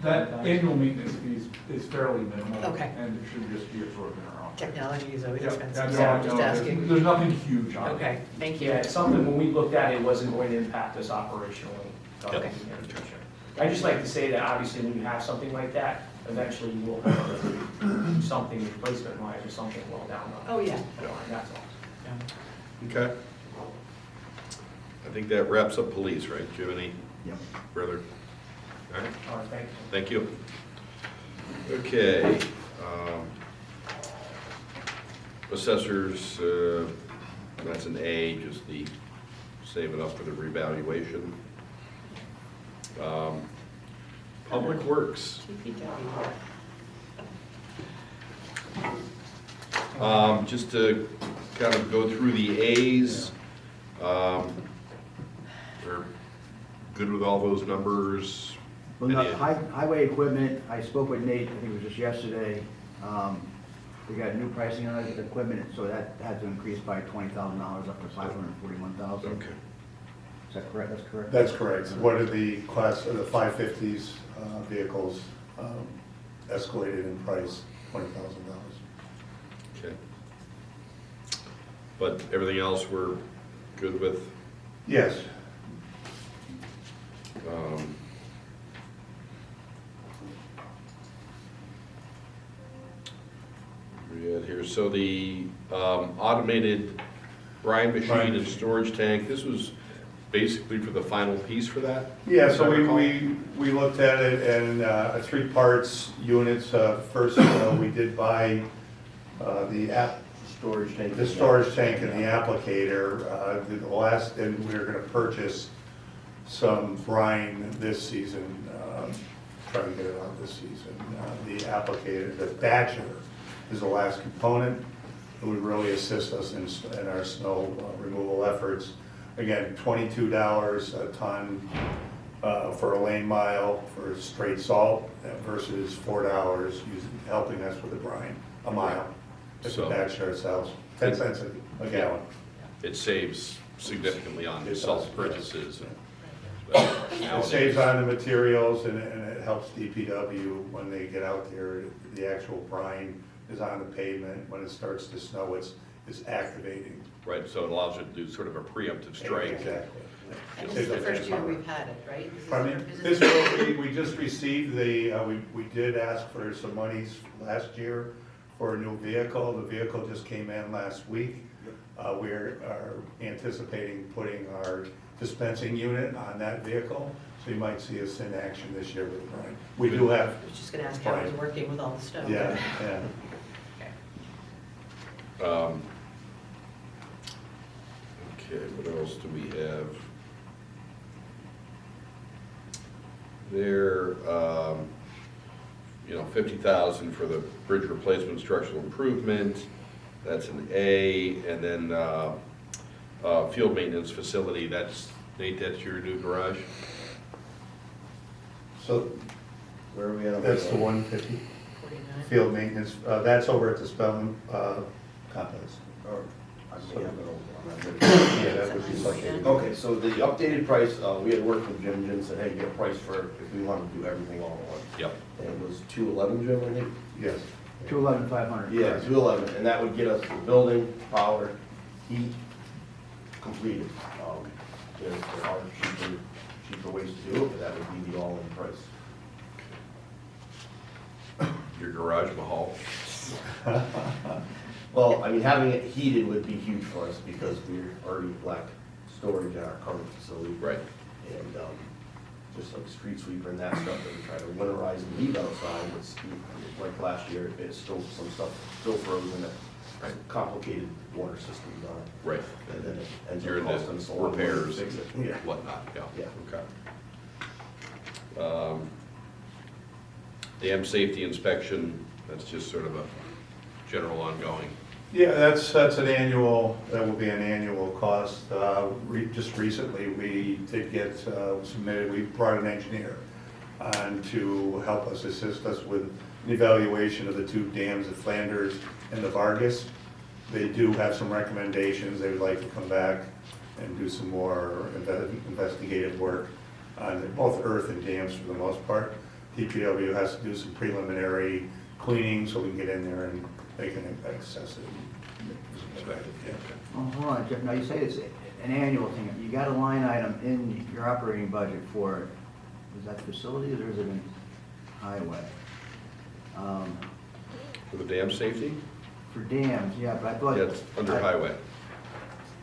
That annual maintenance fees is fairly minimal. Okay. And it should just be absorbed in our own. Technology is always Yeah, expensive, no, so I'm no, just there's- asking. There's nothing huge on it. Okay, thank you. Yeah, it's something when we looked at it, wasn't going to impact us operationally. Okay. In the future. I just like to say that obviously when you have something like that, eventually you will have something replacement wise or something well down the Oh, yeah. line, that's all. Okay. I think that wraps up police, right? Do you have any Yep. further? All right, All right, thank you. thank you. Okay. Assessors, that's an A, just the save it up for the revaluation. Public Works. Just to kind of go through the A's, we're good with all those numbers. Well, no, Any- highway equipment, I spoke with Nate, I think it was just yesterday. We got new pricing on the equipment, so that had to increase by $20,000 up to $541,000. Okay. Is that correct? That's correct? That's correct. What are the class, the 550s vehicles escalated in price, $20,000. Okay. But everything else we're good with? Yes. We got here, so the automated brine machine and storage tank, this was basically for the final piece for that? Yeah, As I so recall? we looked at it and 3 parts units. First, we did buy the Storage tank. the storage tank and the applicator. The last, and we were gonna purchase some brine this season, try to get it out this season. The applicator, the batcher is the last component. It would really assist us in our snow removal efforts. Again, $22 a ton for a lane mile for straight salt versus $4 helping us with the brine, a mile. It's So- a batch ourselves, 10 cents a gallon. It saves significantly on It does, salt yes. purchases. It saves on the materials and it helps DPW when they get out there. The actual brine is on the pavement. When it starts to snow, it's activating. Right, so it allows you to do sort of a preemptive strike. Exactly. And this is the first year we've had it, right? Pardon me? This year, we just received we did ask for some monies last year for a new vehicle. The vehicle just came in last week. We are anticipating putting our dispensing unit on that vehicle, so you might see us in action this year with Brian. We do have. I was just gonna ask how it was working with all the stuff. Yeah, yeah. Okay, what else do we have? There, 50,000 for the bridge replacement structural improvement, that's an A, and then, field maintenance facility, that's, Nate, that's your new garage? So, where are we at? That's the 150 49. field maintenance. That's over at the Spelman complex. Yeah, that would be something. Okay, so the updated price, we had worked with Jim. Jim said, hey, get a price for if we want to do everything all at once. Yep. And it was 211, Jim, I think? Yes. 211,500. Yeah, 211, and that would get us the building, power, heat, completed. There are cheaper ways to do it, but that would be the all-in price. Your garage mahal? Well, I mean, having it heated would be huge for us because we're already lack storage in our current facility. Right. And just like street sweeper and that stuff that we try to winterize and leave outside, it's like last year, it's still some stuff still frozen, Right. complicated water systems on it. Right. And then it ends You're up in costing us a the lot of money to repairs fix it. and Yeah. whatnot, yeah. Yeah. Okay. Dam safety inspection, that's just sort of a general ongoing. Yeah, that's an annual, that will be an annual cost. Just recently, we did get submitted, we brought an engineer on to help us, assist us with an evaluation of the two dams at Flanders and the Vargas. They do have some recommendations, they would like to come back and do some more investigative work on both earth and dams for the most part. DPW has to do some preliminary cleaning so we can get in there and they can access it. Yeah. Oh, hold on, Jeff, now you say it's an annual thing, you got a line item in your operating budget for, is that facilities or is it in highway? For the dam safety? For dams, yeah, but I thought. Yeah, it's under highway.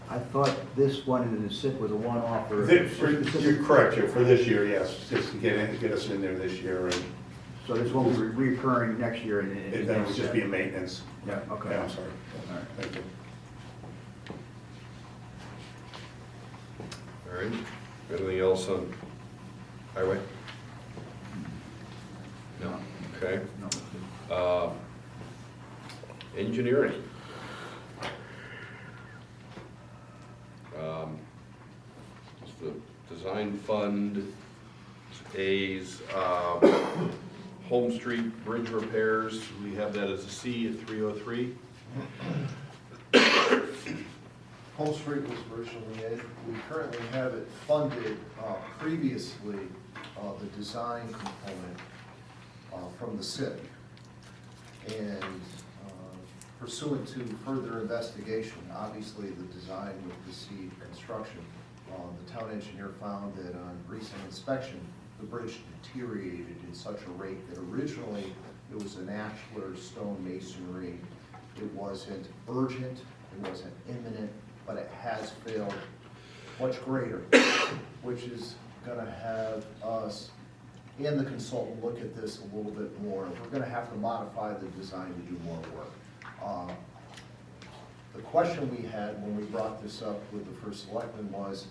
I thought this one in the SIP was a one-off or. You're correct, Joe, for this year, yes, just to get us in there this year, and So this won't be reoccurring next year and. then it would just be a maintenance. Yeah, okay. Yeah, I'm sorry. All right. Thank you. All right, anything else on highway? No, okay. No. Engineering. It's the design fund, it's A's, Home Street Bridge repairs, we have that as a C at 303. Home Street was originally it. We currently have it funded previously, the design component from the CIP. And pursuant to further investigation, obviously the design would precede construction. The town engineer found that on recent inspection, the bridge deteriorated in such a rate that originally it was an ashlar stone masonry. It wasn't urgent, it wasn't imminent, but it has failed much greater, which is gonna have us and the consultant look at this a little bit more. We're gonna have to modify the design to do more work. The question we had when we brought this up with the first selectman was,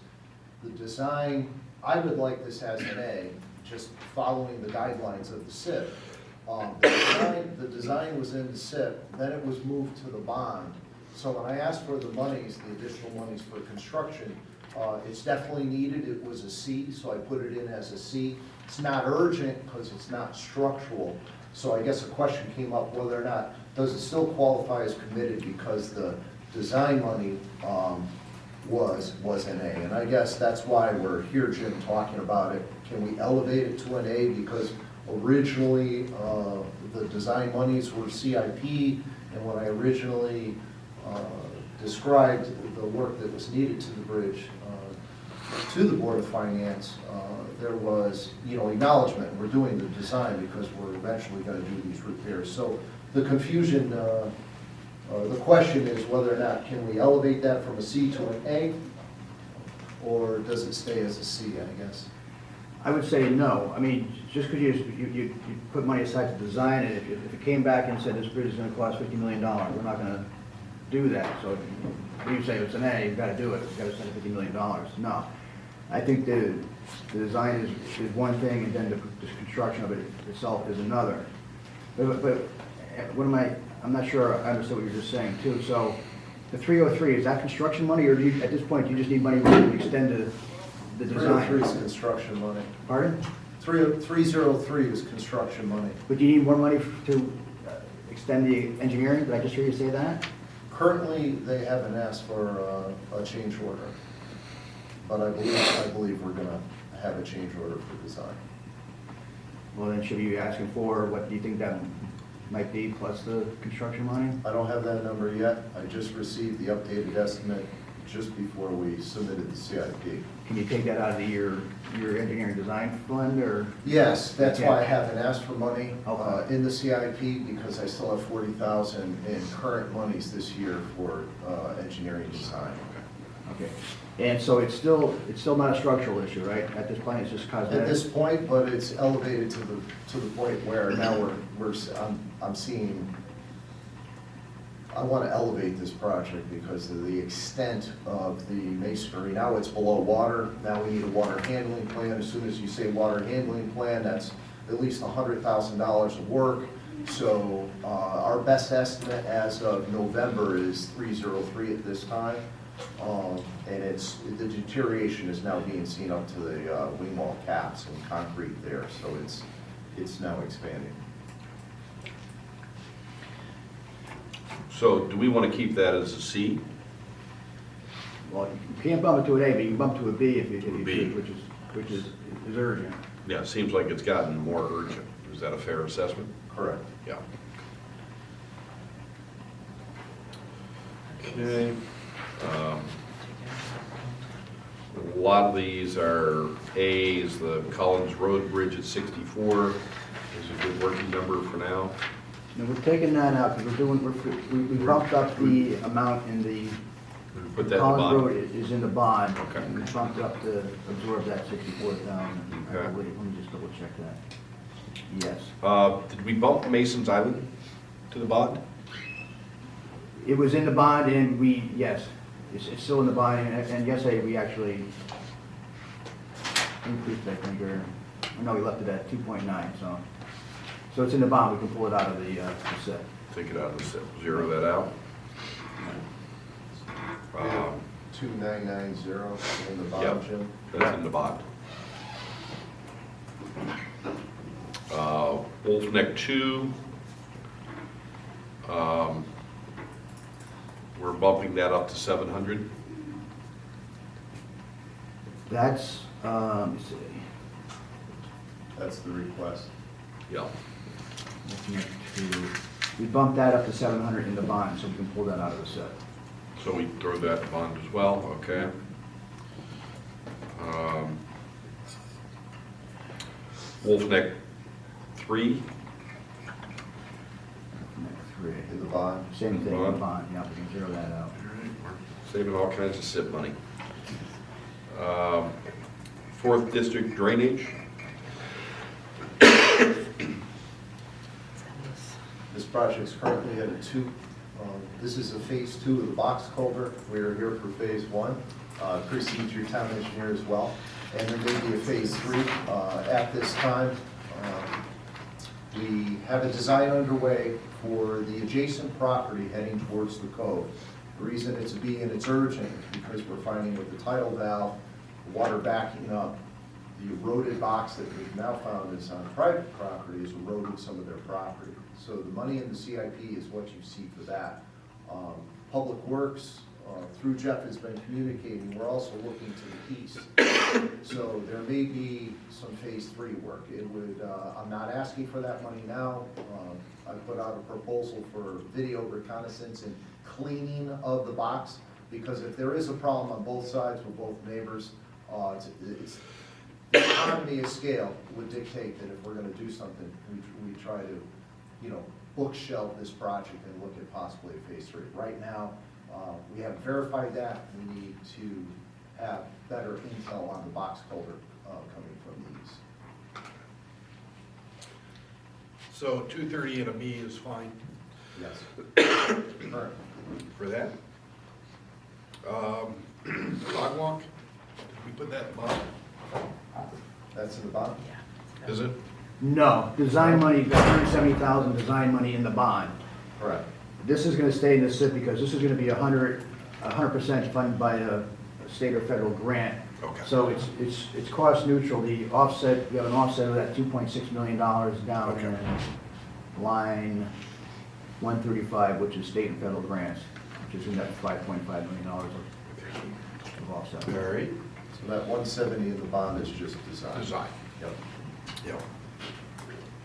the design, I would like this as an A, just following the guidelines of the CIP. The design was in the CIP, then it was moved to the bond. So when I asked for the monies, the additional monies for construction, it's definitely needed. It was a C, so I put it in as a C. It's not urgent because it's not structural, So I guess a question came up whether or not, does it still qualify as committed because the design money was an A? And I guess that's why we're here, Jim, talking about it. Can we elevate it to an A? Because originally, the design monies were CIP, and when I originally described the work that was needed to the bridge to the Board of Finance, there was, acknowledgement, we're doing the design because we're eventually gonna do these repairs. So the confusion, the question is whether or not can we elevate that from a C to an A, or does it stay as a C, I guess? I would say no. I mean, just because you put money aside to design it, if it came back and said this bridge is gonna cost $50 million, we're not gonna do that. So if you say it's an A, you've gotta do it, you've gotta spend $50 million. No. I think the design is one thing, and then the construction of it itself is another. But what am I'm not sure I understood what you're just saying too. So the 303, is that construction money, or do you, at this point, you just need money to extend the design? 303 is construction money. Pardon? 303 is construction money. But do you need more money to extend the engineering? Did I just hear you say that? Currently, they haven't asked for a change order, but I believe we're gonna have a change order for design. Well, then should we be asking for, what do you think that might be, plus the construction money? I don't have that number yet. I just received the updated estimate just before we submitted the CIP. Can you take that out of your engineering design fund, or? Yes, that's Okay. why I haven't asked for money Okay. in the CIP, because I still have 40,000 in current monies this year for engineering design. Okay. And so it's still not a structural issue, right? At this point, it's just cosmetic? At this point, but it's elevated to the point where now I'm seeing, I want to elevate this project because of the extent of the masonry. Now it's below water. Now we need a water handling plan. As soon as you say water handling plan, that's at least $100,000 of work. So our best estimate as of November is 303 at this time. And the deterioration is now being seen up to the wing wall caps and concrete there. So it's now expanding. So do we want to keep that as a C? Well, you can't bump it to an A, but you can bump to a B if you B. choose, which is urgent. Yeah, it seems like it's gotten more urgent. Is that a fair assessment? Correct. Yeah. Okay. A lot of these are A's. The Collins Road Bridge at 64 is a good working number for now. Now, we're taking that out, because we bumped up the amount in the, Put that in the Collins bond. Road is in the bond. Okay. And we bumped up to absorb that 64,000. Okay. Let me just double check that. Yes. Did we bump Mason's Island to the bond? It was in the bond, and yes, it's still in the bond, and yesterday we actually increased, I think, or no, we left it at 2.9, so it's in the bond, we can pull it out of the SIP. Take it out of the SIP, zero that out. 2990 in the bond, Yep. Jim. That's in the bond. Wolf Neck 2. We're bumping that up to 700. That's, let me see. That's the request. Yeah. Looking at we bumped that up to 700 in the bond, so we can pull that out of the SIP. So we throw that in bond as well, okay. Wolf Neck 3. In the bond. Same thing, in the Bond. bond, yeah, we can zero that out. Saving all kinds of SIP money. 4th District Drainage. This project's currently at a 2. This is a phase 2 of the box culvert. We are here for phase 1. Precedes your town engineer as well. And there may be a phase 3 at this time. We have a design underway for the adjacent property heading towards the cove. The reason it's a B and it's urgent is because we're finding with the tidal valve, the water backing up The eroded box that we've now found is on private property is eroding some of their property. So the money in the CIP is what you see for that. Public Works, through Jeff, has been communicating, we're also looking to the east. So there may be some phase 3 work. It would, I'm not asking for that money now. I put out a proposal for video reconnaissance and cleaning of the box, because if there is a problem on both sides with both neighbors, the economy of scale would dictate that if we're gonna do something, we try to, bookshelf this project and look at possibly a phase 3. Right now, we haven't verified that. We need to have better intel on the box culvert coming from the east. So 230 and a B is fine Yes. Current. for that. Sidewalk, did we put that in bottom? That's in the bottom? Is it? No, design money, you've got 170,000 design money in the bond. Correct. This is gonna stay in the SIP because this is gonna be 100% funded by a state or federal grant. Okay. So it's cost neutral. The offset, we have an offset of that $2.6 million down Okay. in line 135, which is state and federal grants, which is in that $5.5 million of offset. All right, So that 170 in the bond is just design. design, Yep. yep.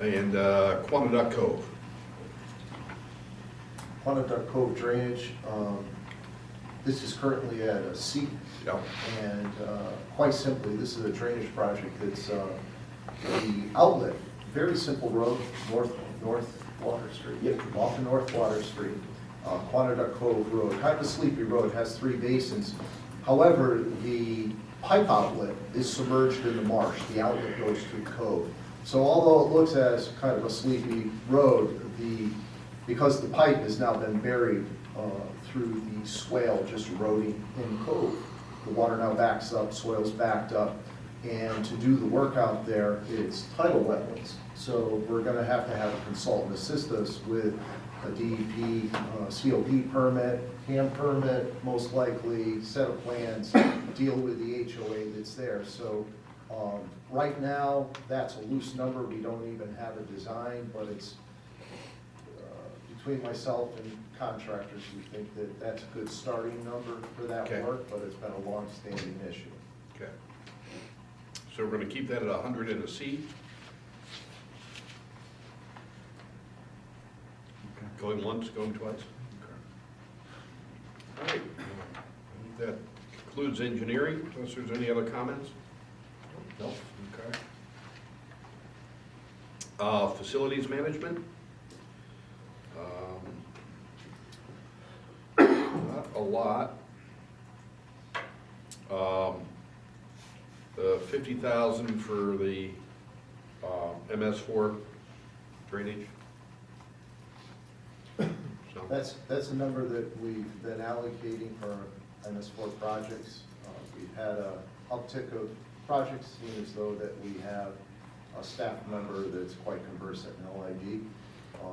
And Quantiduck Cove, Quantiduck Cove drainage, this is currently at a C. yep, And quite simply, this is a drainage project that's the outlet, very simple road, North Water Street. Yep, off of North Water Street, Quantiduck Cove Road, kind of a sleepy road, has 3 basins. However, the pipe outlet is submerged in the marsh. The outlet goes through the cove. So although it looks as kind of a sleepy road, because the pipe has now been buried through the swale just eroding in the cove, the water now backs up, soil's backed up, and to do the work out there, it's tidal wetlands. So we're gonna have a consultant assist us with a DEP, COP permit, CAM permit, most likely, set of plans, deal with the HOA that's there. So right now, that's a loose number. We don't even have a design, but it's between myself and contractors, we think that that's a good starting number for that Okay. work, but it's been a long-standing issue. okay. So we're gonna keep that at 100 and a C. Going once, going twice? Okay. All right, I think that concludes engineering, unless there's any other comments? No, okay. Facilities management? Not a lot. The 50,000 for the MS4 drainage. So, That's a number that we've been allocating for MS4 projects. We've had a uptick of projects, seeing as though that we have a staff member that's quite conversant in LID.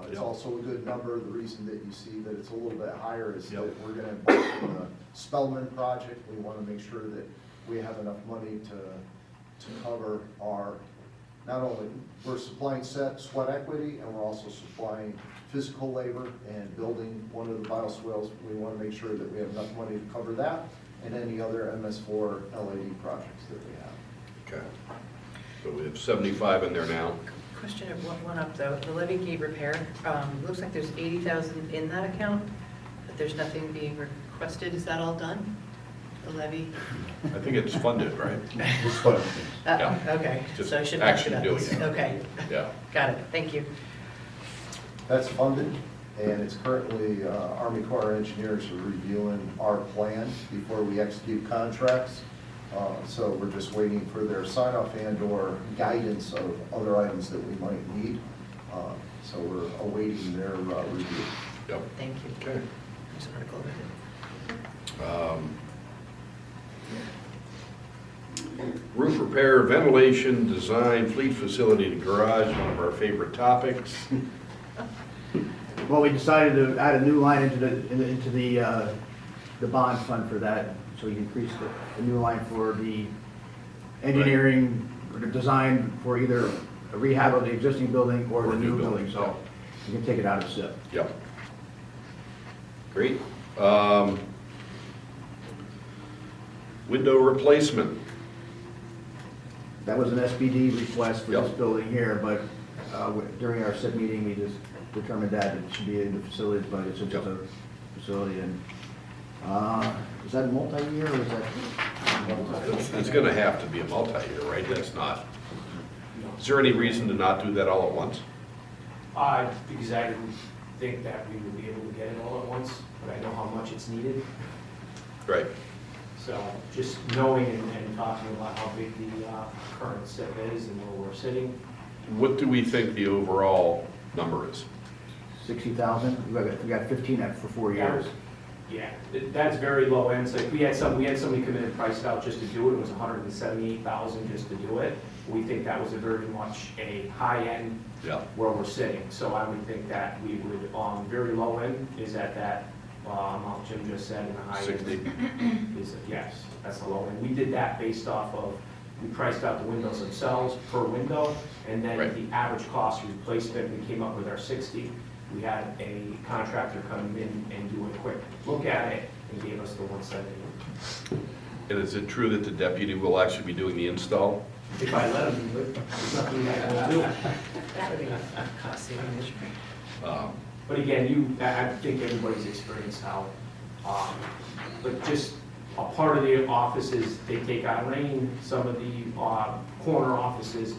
It's Yep. also a good number. The reason that you see that it's a little bit higher is Yep. that we're gonna embark on the Spellman project. We wanna make sure that we have enough money to cover our, not only, we're supplying sweat equity, and we're also supplying physical labor and building one of the bioswales. We wanna make sure that we have enough money to cover that and any other MS4 LID projects that we have. okay. So we have 75 in there now. Question of one up though, the levee gate repair, looks like there's 80,000 in that account, but there's nothing being requested. Is that all done? The levee? I think it's funded, right? It's fun. Yeah. Okay, Just so I should ask actually about doing this. it. Okay, Yeah. got it, thank you. That's funded, and it's currently, Army Corps of Engineers are reviewing our plan before we execute contracts. So we're just waiting for their sign-off and/or guidance of other items that we might need. So we're awaiting their review. Yep. Thank you. Okay. There's an article with it. Roof repair, ventilation, design, fleet facility, and garage, one of our favorite topics. Well, we decided to add a new line into the bond fund for that, so we increased the new line for the engineering, designed for either a rehab of the existing building or Or the a new new building, building, so you can take it out of SIP. Yep. Great. Window replacement. That was an SBD request for this Yep. building here, but during our SIP meeting, we just determined that it should be in the facilities budget since it's a facility. And is that multi-year or is that? It's gonna have to be a multi-year, right? That's not, is there any reason to not do that all at once? Because I didn't think that we would be able to get it all at once, but I know how much it's needed. Right. So just knowing and talking about how big the current SIP is and where we're sitting, What do we think the overall number is? 60,000, we got 15 for 4 years. yeah, that's very low end. So if we had somebody come in and priced out just to do it, it was 178,000 just to do it. We think that was a very much a high end Yeah. where we're sitting. So I would think that we would, very low end is at that amount Jim just said, and the high 60. end is, yes, that's the low end. We did that based off of, we priced out the windows themselves per window, and then Right. the average cost of replacement, we came up with our 60. We had a contractor come in and do a quick look at it and gave us the 170. And is it true that the deputy will actually be doing the install? If I let him do it, there's nothing I won't do. That would be a cost saving issue. But again, I think everybody's experienced how, but just a part of the offices, they take on rain. Some of the corner offices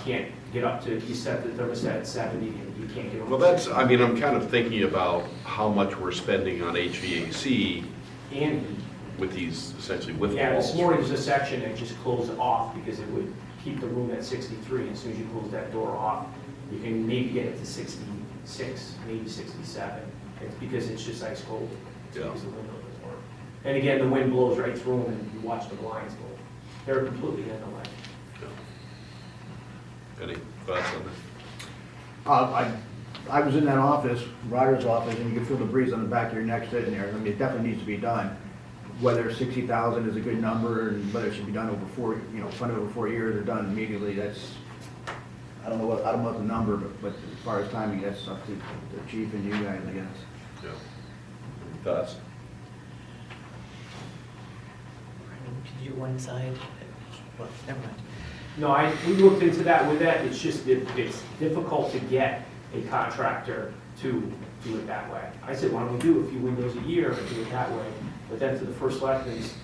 can't get up to, you set the thermostat at 70 and you can't get over. Well, that's, I mean, I'm kind of thinking about how much we're spending on HVAC And with these essentially with yeah, walls. this morning there's a section that just closed it off because it would keep the room at 63. And as soon as you close that door off, you can maybe get it to 66, maybe 67. It's because it's just ice cold. Yeah. Because the window doesn't work. And again, the wind blows right through them and you watch the blinds go. They're completely in the way. Any thoughts on that? I was in that office, Roger's office, and you can feel the breeze on the back of your neck sitting there. I mean, it definitely needs to be done. Whether 60,000 is a good number and whether it should be done over funded over 4 years or done immediately, that's, I don't know the number, but as far as timing, that's up to the chief and you guys, I guess. Yeah. Any thoughts? Could you do one side? Well, never mind. No, we looked into that with that. It's just, it's difficult to get a contractor to do it that way. I said, why don't we do a few windows a year and do it that way? But then to the first selectman's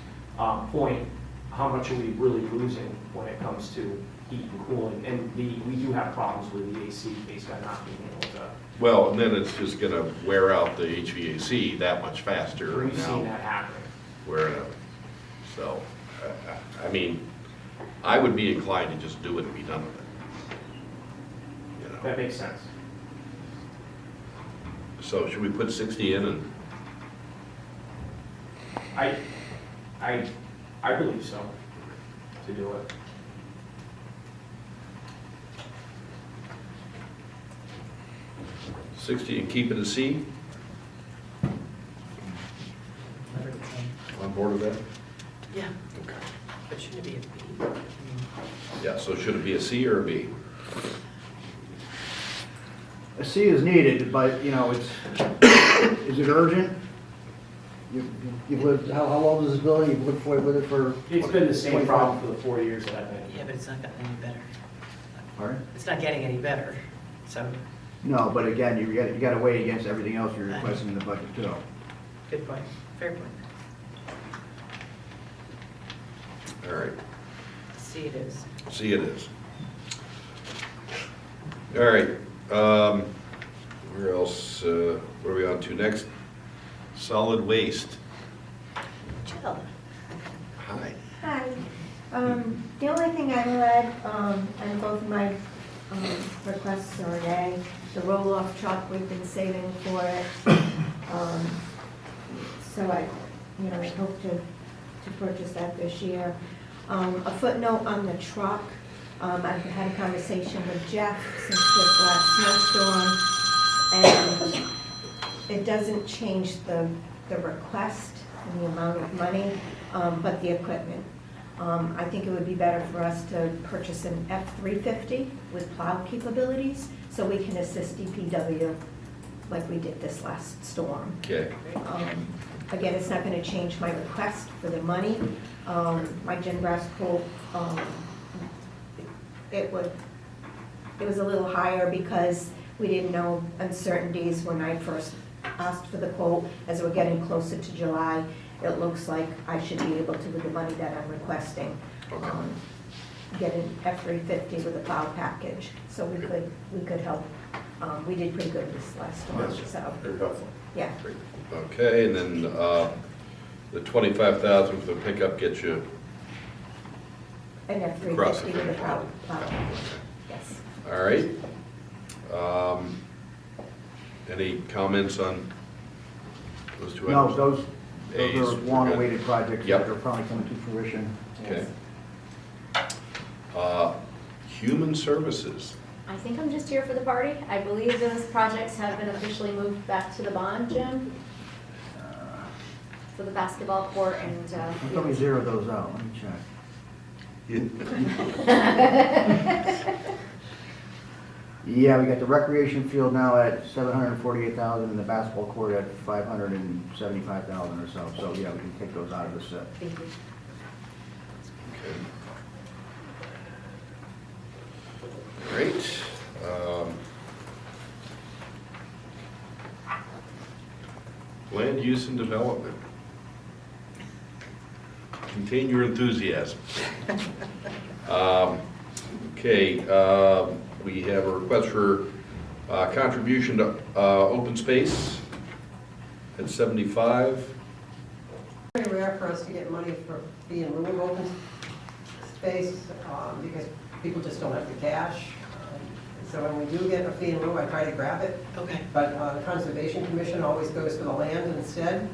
point, how much are we really losing when it comes to heat and cooling? And we do have problems with the AC based on not being able to. Well, and then it's just gonna wear out the HVAC that much faster. We've now. seen that happen. Wearing out. So, I mean, I would be inclined to just do it and be done with it. You know? That makes sense. So should we put 60 in and, I believe so, to do it. $60 and keep it a C? On board with that? Yeah, Okay. but shouldn't it be a B? Yeah, so should it be a C or a B? A C is needed, but, is it urgent? You've lived, how old is this building? You've lived with it for? It's been the same 25? problem for the 4 years that I've been Yeah, here. but it's not gotten any better. Pardon? It's not getting any better, so, No, but again, you gotta weigh against everything else you're requesting in the budget too. good point, fair point. All right, C it is. C it is. All right, where else, what are we on to next? Solid waste. Jill. Hi. Hi. The only thing I read, and both of my requests are A, the roll-off truck, we've been saving for it. So I hope to purchase that this year. A footnote on the truck, I've had a conversation with Jeff since this last snowstorm, and it doesn't change the request and the amount of money, but the equipment. I think it would be better for us to purchase an F-350 with plow capabilities, so we can assist DPW like we did this last storm. Okay. Again, it's not gonna change my request for the money. My Jen Brass quote, it was a little higher because we didn't know uncertainties when I first asked for the quote. As we're getting closer to July, it looks like I should be able to, with the money that I'm requesting, get an F-350 with a plow package, so we could help. We did pretty good this last storm, Yes, so, very helpful. yeah. Okay, and then the 25,000 for the pickup gets you An across the F-350 with a finish plow line. package, yes. All right. Any comments on those two No, items? those A's, are we're long-awaited good. projects Yep. that are probably coming to fruition. Okay. Human Services. I think I'm just here for the party. I believe those projects have been officially moved back to the bond, Jim, for the basketball court and, Let me zero those out, let me check. Yeah, we got the recreation field now at 748,000 and the basketball court at 575,000 or so. So yeah, we can take those out of the SIP. Thank you. Great. Land use and development. Contain your enthusiasm. Okay, we have a request for contribution to open space at 75. Very rare for us to get money for fee in lieu of open space, because people just don't have the cash. So when we do get a fee in lieu, I try to grab it. Okay. But the Conservation Commission always goes for the land instead.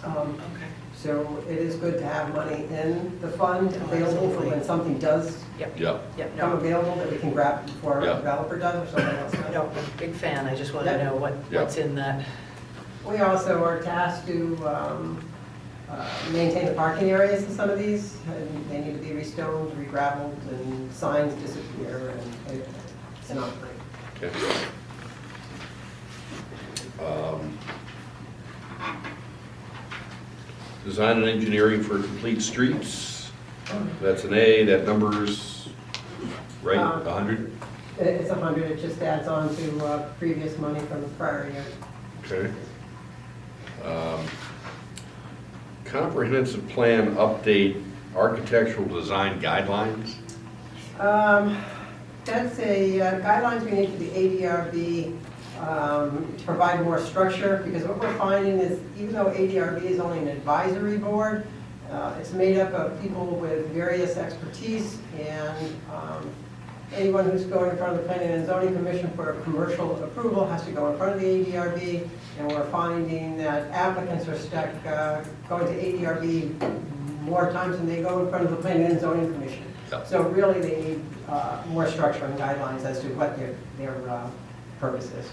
Okay. So it is good to have money in the fund available for when something does Yep. Yep. Yep, come no, available that we can grab before Yeah. a developer does or something else. no, I'm a big fan, I just want to Yep. know what's in that. We also are tasked to maintain the parking areas in some of these, and they need to be restoned, re-gravelled, and signs disappear, and it's not great. Okay. Design and engineering for complete streets. That's an A, that number's right, 100? It's 100, it just adds on to previous money from the prior year. Okay. Comprehensive plan update, architectural design guidelines. That's a guidelines we need for the ADRB to provide more structure, because what we're finding is even though ADRB is only an advisory board, it's made up of people with various expertise, and anyone who's going in front of the Planning and Zoning Commission for a commercial approval has to go in front of the ADRB, and we're finding that applicants are stuck going to ADRB more times than they go in front of the Planning and Zoning Commission. Yeah. So really, they need more structure and guidelines as to what their purpose is.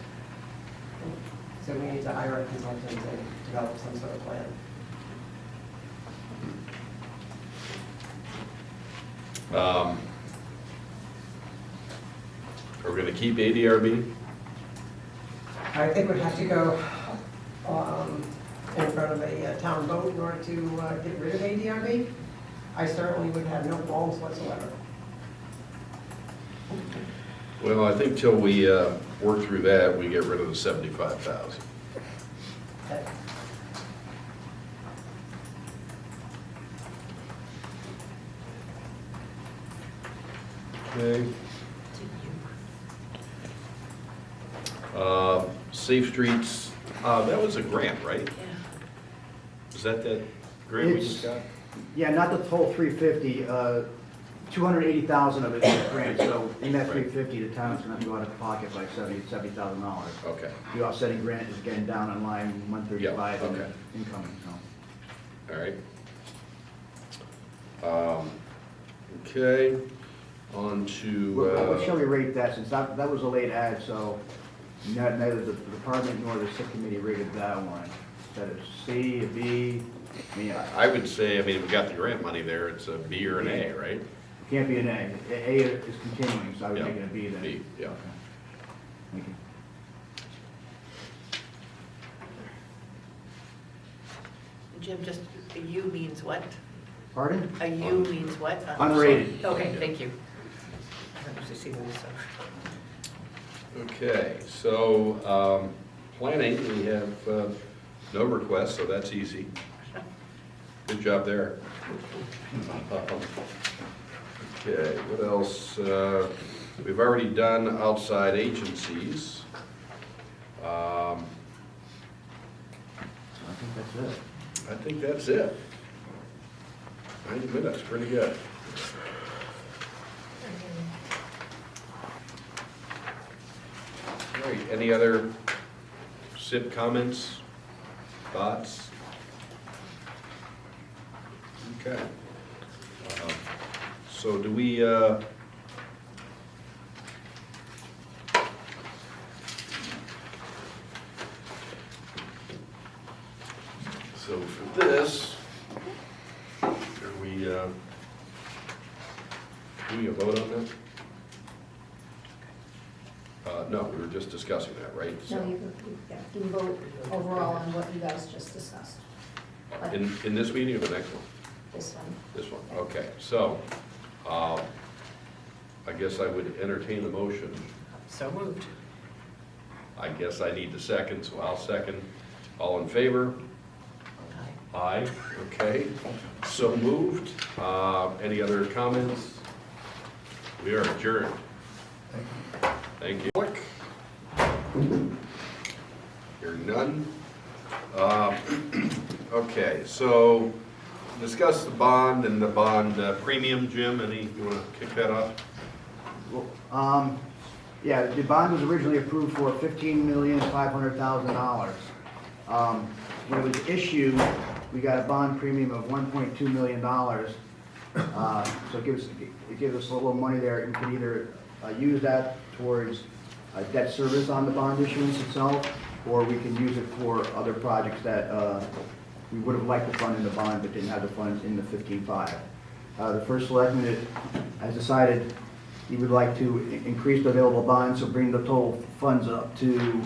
So we need to hire a consultant and develop some sort of plan. Are we going to keep ADRB? I think we'd have to go in front of a town vote in order to get rid of ADRB. I certainly would have no qualms whatsoever. Well, I think till we work through that, we get rid of the 75,000. Okay. Okay. Safe Streets, that was a grant, right? Yeah. Is that grant we just got? Yeah, not the whole 350, 280,000 of it is grant, so in that Right. 350, the town's gonna have to go out of pocket like $70,000. Okay, The offsetting grant is getting down on line 135 Yeah, in okay. incoming, so. all right. Okay, on to, What shall we rate that, since that was a late ad, so neither the department nor the SIP committee rated that one. that a C, a B? I mean, I would say, I mean, if we got the grant money there, it's a B or an A, right? it can't be an A. A is continuing, so I would Yeah. make it a B then. B, yeah. Okay. Thank you. Jim, just, a U means what? Pardon? A U means what? Unrated. Okay, thank you. I don't usually see those, so. Okay, so, planning, we have, no requests, so that's easy. Good job there. Okay, what else? We've already done outside agencies. I think that's it. I think that's it. 90 minutes, pretty good. All right, any other CIP comments, thoughts? Okay. So do we, so for this, are we, do we vote on that? No, we were just discussing that, right? No, you can vote overall on what you guys just discussed. In this meeting or the next one? This one. This one, okay. So, I guess I would entertain a motion. So moved. I guess I need the second, so I'll second. All in favor? Aye. Okay. So moved. Any other comments? We are adjourned. Thank you. Click. Hearing none. Okay, so discuss the bond and the bond premium. Jim, you want to kick that off? Yeah, the bond was originally approved for $15,500,000. When it was issued, we got a bond premium of $1.2 million. So it gives us a little money there. We could either use that towards debt service on the bond issuance itself, or we can use it for other projects that we would have liked to fund in the bond but didn't have the funds in the 15.5. The first selectman has decided he would like to increase the available bonds, so bring the total funds up to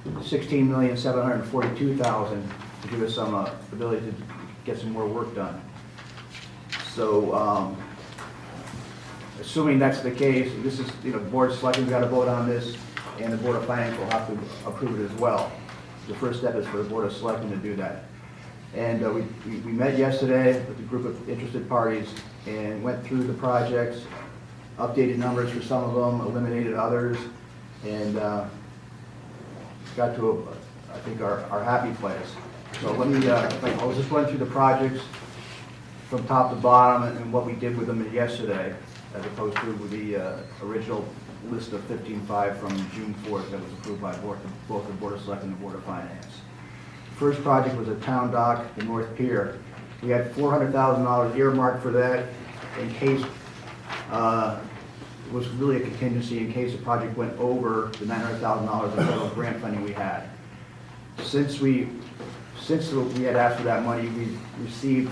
$16,742,000 to give us some ability to get some more work done. So, assuming that's the case, this is, the Board of Selectmen got to vote on this, and the Board of Finance will have to approve it as well. The first step is for the Board of Selectmen to do that. And we met yesterday with a group of interested parties and went through the projects, updated numbers for some of them, eliminated others, and got to, I think, our happy place. So let me, I was just going through the projects from top to bottom and what we did with them yesterday, as opposed to the original list of 15.5 from June 4th that was approved by both the Board of Selectmen and the Board of Finance. The first project was a town dock, the North Pier. We had $400,000 earmarked for that in case, it was really a contingency in case the project went over the $900,000 of federal grant funding we had. Since we had asked for that money, we received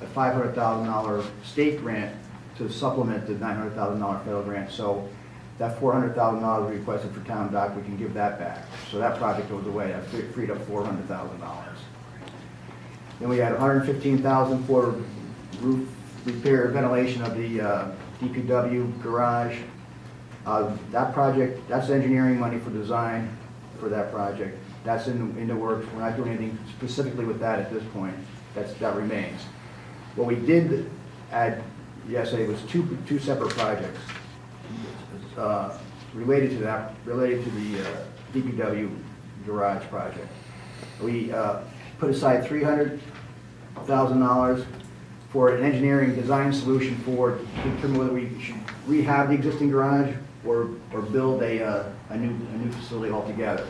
a $500,000 state grant to supplement the $900,000 federal grant. So that $400,000 we requested for town dock, we can give that back. So that project goes away. That freed up $400,000. Then we had $115,000 for roof repair, ventilation of the DPW garage. That project, that's engineering money for design for that project. That's in the works. We're not doing anything specifically with that at this point. That remains. What we did add yesterday was two separate projects related to the DPW garage project. We put aside $300,000 for an engineering design solution to determine whether we should rehab the existing garage or build a new facility altogether.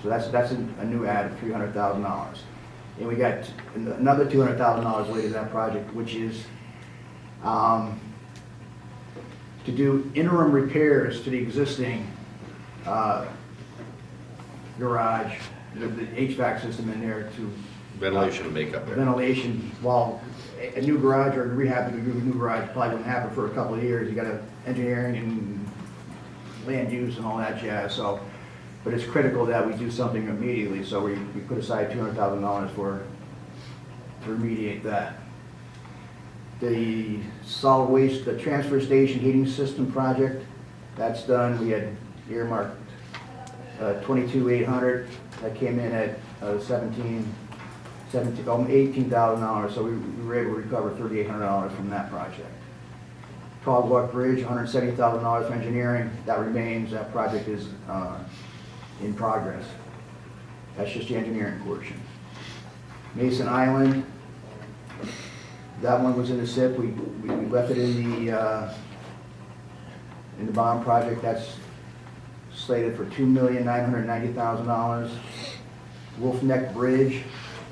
So that's a new add of $300,000. And we got another $200,000 related to that project, which is to do interim repairs to the existing garage, the HVAC system in there to Ventilation and makeup there. ventilation, while a new garage or rehab to a new garage probably wouldn't happen for a couple of years. You got engineering and land use and all that jazz, so, but it's critical that we do something immediately, so we put aside $200,000 to remediate that. The solid waste, the transfer station heating system project, that's done. We had earmarked $22,800. That came in at $18,000, so we were able to recover $3,800 from that project. Tall Walk Bridge, $170,000 for engineering. That remains. That project is in progress. That's just the engineering portion. Mason Island, that one was in the CIP. We left it in the bond project. That's slated for $2,990,000. Wolf Neck Bridge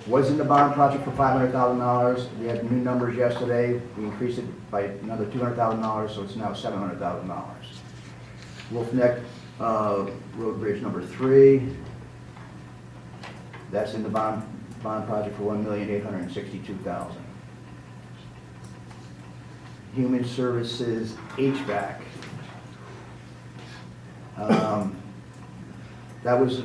was in the bond project for $500,000. We had new numbers yesterday. We increased it by another $200,000, so it's now $700,000. Wolf Neck Road Bridge number 3. That's in the bond project for $1,862,000. Human Services HVAC. That was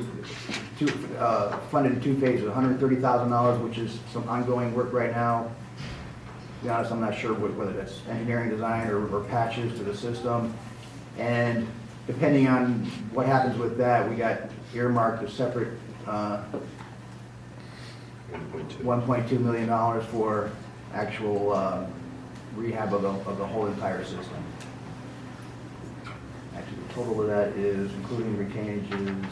funded in 2 phases, $130,000, which is some ongoing work right now. To be honest, I'm not sure whether that's engineering design or patches to the system. And depending on what happens with that, we got earmarked a separate $1.2 million for actual rehab of the whole entire system. Actually, the total of that is, including retainages,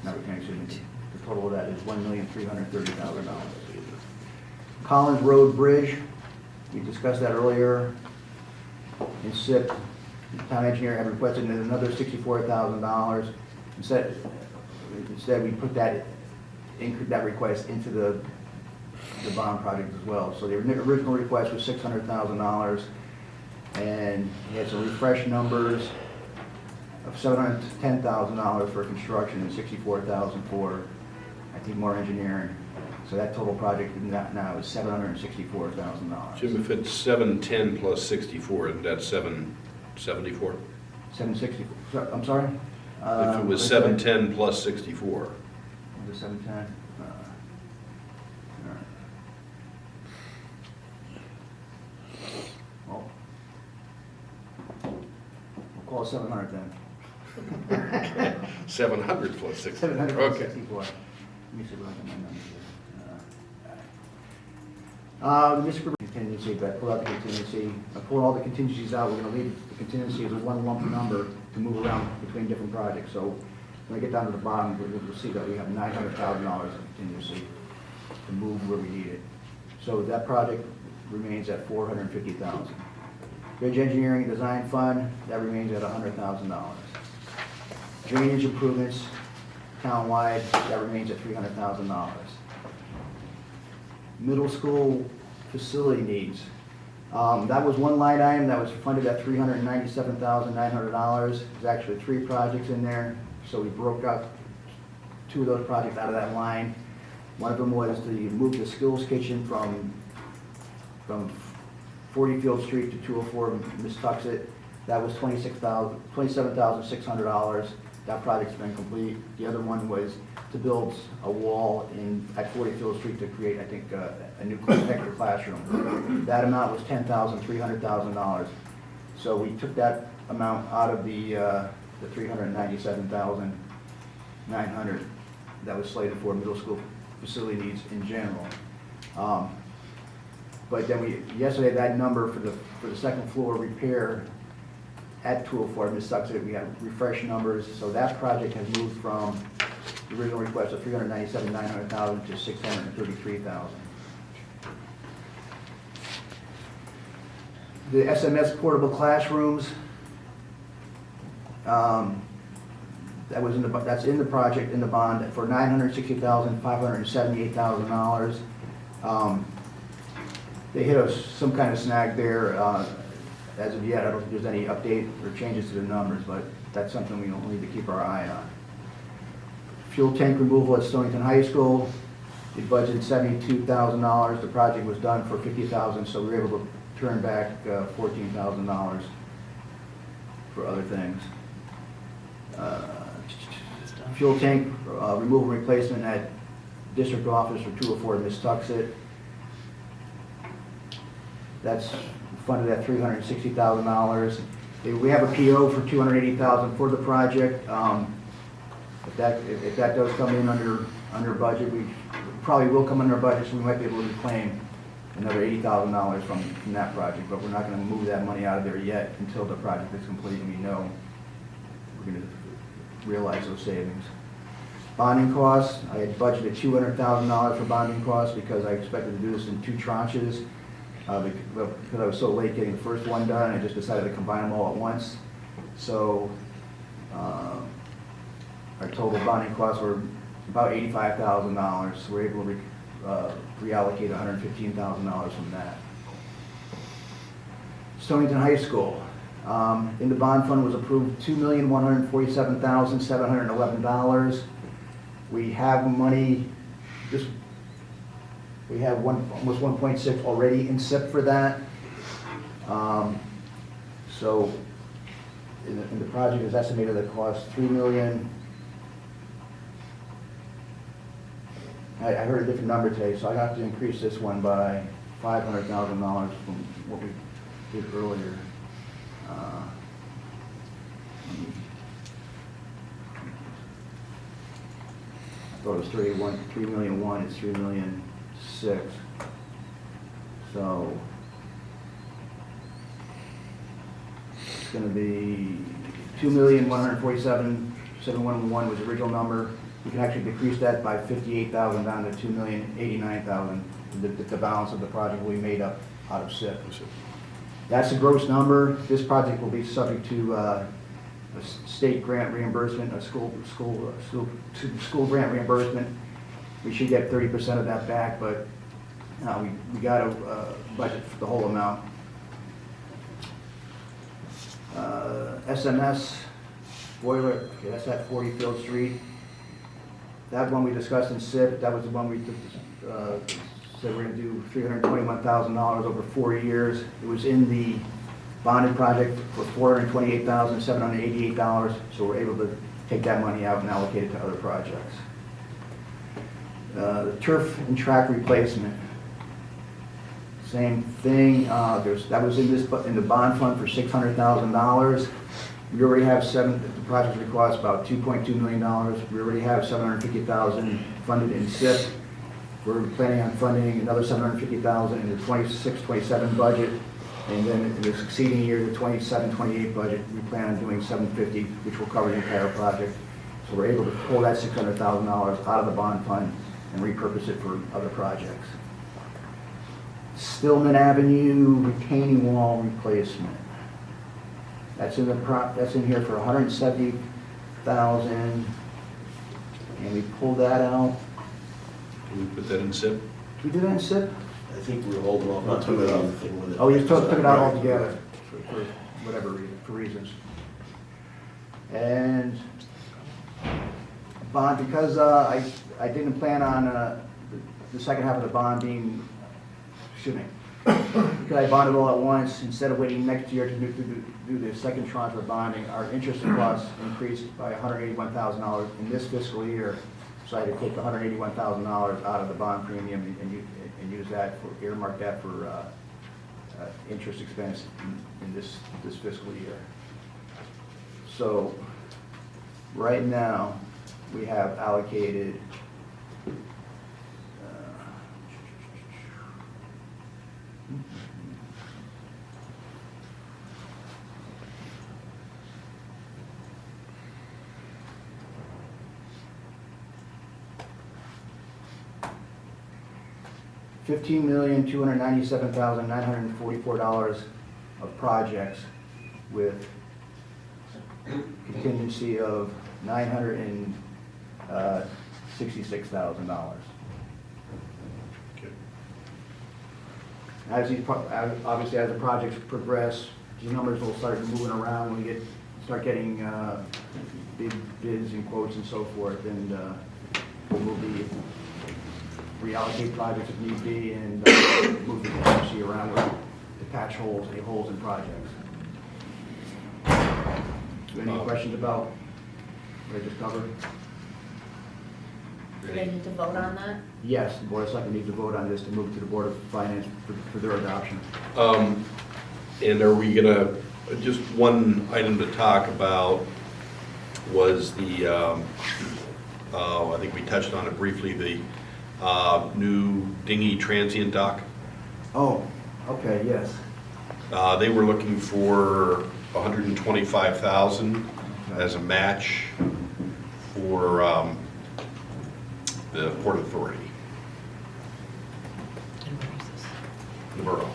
not retainages, the total of that is $1,330,000. Collins Road Bridge, we discussed that earlier. In SIP, the town engineer had requested another $64,000. Instead, we put that request into the bond project as well. So the original request was $600,000, and he had some refresh numbers of $710,000 for construction and $64,000 for, I think, more engineering. So that total project now is $764,000. Jim, if it's 710 plus 64, isn't that 774? 760. I'm sorry. If it was 710 plus 64. Was it 710? Well, we'll call it 700 then. 700 plus 64. 700 plus Okay. 64. Let me see what I can remember here. The municipal contingency, but pull out the contingency. Pull all the contingencies out. We're going to leave the contingency as a one lump number to move around between different projects. So when I get down to the bottom, we'll see that we have $900,000 in contingency to move where we need it. So that project remains at $450,000. Bridge engineering and design fund, that remains at $100,000. Drainage improvements, townwide, that remains at $300,000. Middle school facility needs. That was one line item that was funded at $397,900. There's actually 3 projects in there, so we broke up 2 of those projects out of that line. One of them was to move the skills kitchen from 40 Field Street to 204 Mistuxet. That was $27,600. That project's been complete. The other one was to build a wall at 40 Field Street to create, I think, a new extra classroom. That amount was $300,000. So we took that amount out of the $397,900 that was slated for middle school facility needs in general. But then yesterday, that number for the second floor repair at 204 Mistuxet, we got refresh numbers. So that project has moved from the original request of $397,900,000 to $633,000. The SMS portable classrooms, that's in the project, in the bond, for $960,578,000. They hit us some kind of snag there. As of yet, I don't think there's any update or changes to the numbers, but that's something we need to keep our eye on. Fuel tank removal at Stonington High School, we budgeted $72,000. The project was done for $50,000, so we were able to turn back $14,000 for other things. Fuel tank removal replacement at district office for 204 Miss Tuxet. That's funded at $360,000. We have a PO for $280,000 for the project. If that does come in under budget, we probably will come under budget, so we might be able to claim another $80,000 from that project, but we're not going to move that money out of there yet until the project is complete and we know we're going to realize those savings. Bonding costs, I had budgeted $200,000 for bonding costs because I expected to do this in 2 tranches. Because I was so late getting the first one done, I just decided to combine them all at once. So our total bonding costs were about $85,000. So we're able to reallocate $115,000 from that. Stonington High School. In the bond fund was approved $2,147,711. We have money, we have almost 1.6 already in CIP for that. So in the project is estimated to cost $3 million. I heard a different number today, so I have to increase this one by $500,000 from what we did earlier. I thought it was 3,000,001, it's 3,000,006. So it's going to be 2,147,711 was the original number. We can actually decrease that by 58,000 down to 2,089,000. The balance of the project will be made up out of CIP. That's the gross number. This project will be subject to a state grant reimbursement, a school grant reimbursement. We should get 30% of that back, but we got to budget for the whole amount. SMS boiler, okay, that's at 40 Field Street. That one we discussed in SIP. That was the one we said we're going to do $321,000 over 4 years. It was in the bonded project for $428,788, so we're able to take that money out and allocate it to other projects. The turf and track replacement, same thing. That was in the bond fund for $600,000. We already have the project requires about $2.2 million. We already have $750,000 funded in SIP. We're planning on funding another $750,000 in the 26-27 budget. And then in the succeeding year, the 27-28 budget, we plan on doing $750,000, which will cover the entire project. So we're able to pull that $600,000 out of the bond fund and repurpose it for other projects. Stillman Avenue retaining wall replacement. That's in here for $170,000, and we pulled that out. Can we put that in SIP? Did we do that in SIP? I think we were holding off on doing anything with it. Oh, you took it out altogether for whatever reason, for reasons. And bond, because I didn't plan on the second half of the bond being, because I bonded all at once, instead of waiting next year to do the second tranche of bonding, our interest costs increased by $181,000 in this fiscal year. So I had to take $181,000 out of the bond premium and use that earmark that for interest expense in this fiscal year. So right now we have allocated $15,297,944 of projects with contingency of $966,000. Obviously, as the projects progress, these numbers will start moving around when we start getting bid bids and quotes and so forth, and we'll be reallocate projects if need be, and move the contingency around to patch holes in projects. Any questions about what I just covered? Do they need to vote on that? Yes, the Board of Selectmen need to vote on this to move to the Board of Finance for their adoption. And are we gonna, just one item to talk about was the, I think we touched on it briefly, the new dinghy transient dock. Oh, okay, yes. They were looking for $125,000 as a match for the Port Authority, And where is this? the borough.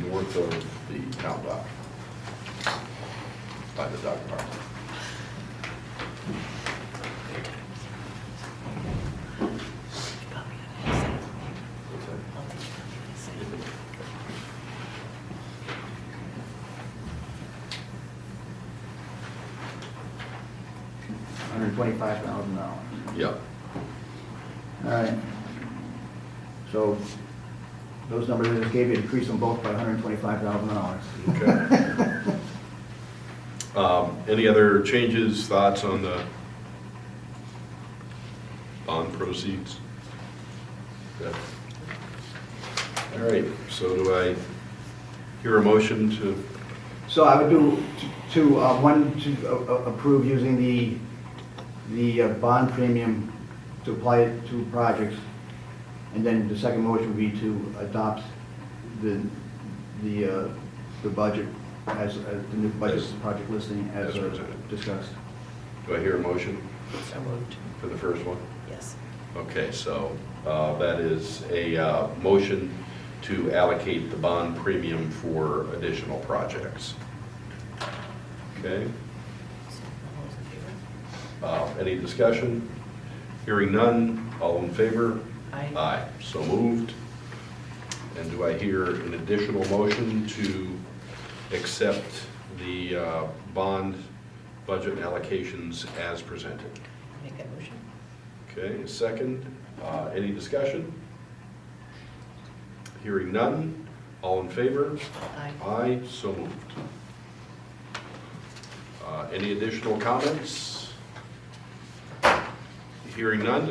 North of the town dock, by the dock park. $125,000. Yep. All right. So those numbers I just gave you, increase them both by $125,000. Okay. Any other changes, thoughts on the bond proceeds? Good. All right, so do I hear a motion to, So I would do to approve using the bond premium to apply it to projects. And then the second motion would be to adopt the budget as the new budget project listing as discussed. do I hear a motion So moved. for the first one? Yes. Okay, so that is a motion to allocate the bond premium for additional projects. Okay, All those in favor? any discussion? Hearing none, all in favor? Aye. Aye, so moved. And do I hear an additional motion to accept the bond budget allocations as presented? Make that motion. Okay, a second. Any discussion? Hearing none, all in favor? Aye. Aye, so moved. Any additional comments? Hearing none,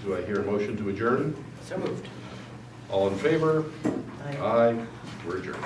do I hear a motion to adjourn? So moved. All in favor? Aye. Aye, we're adjourned.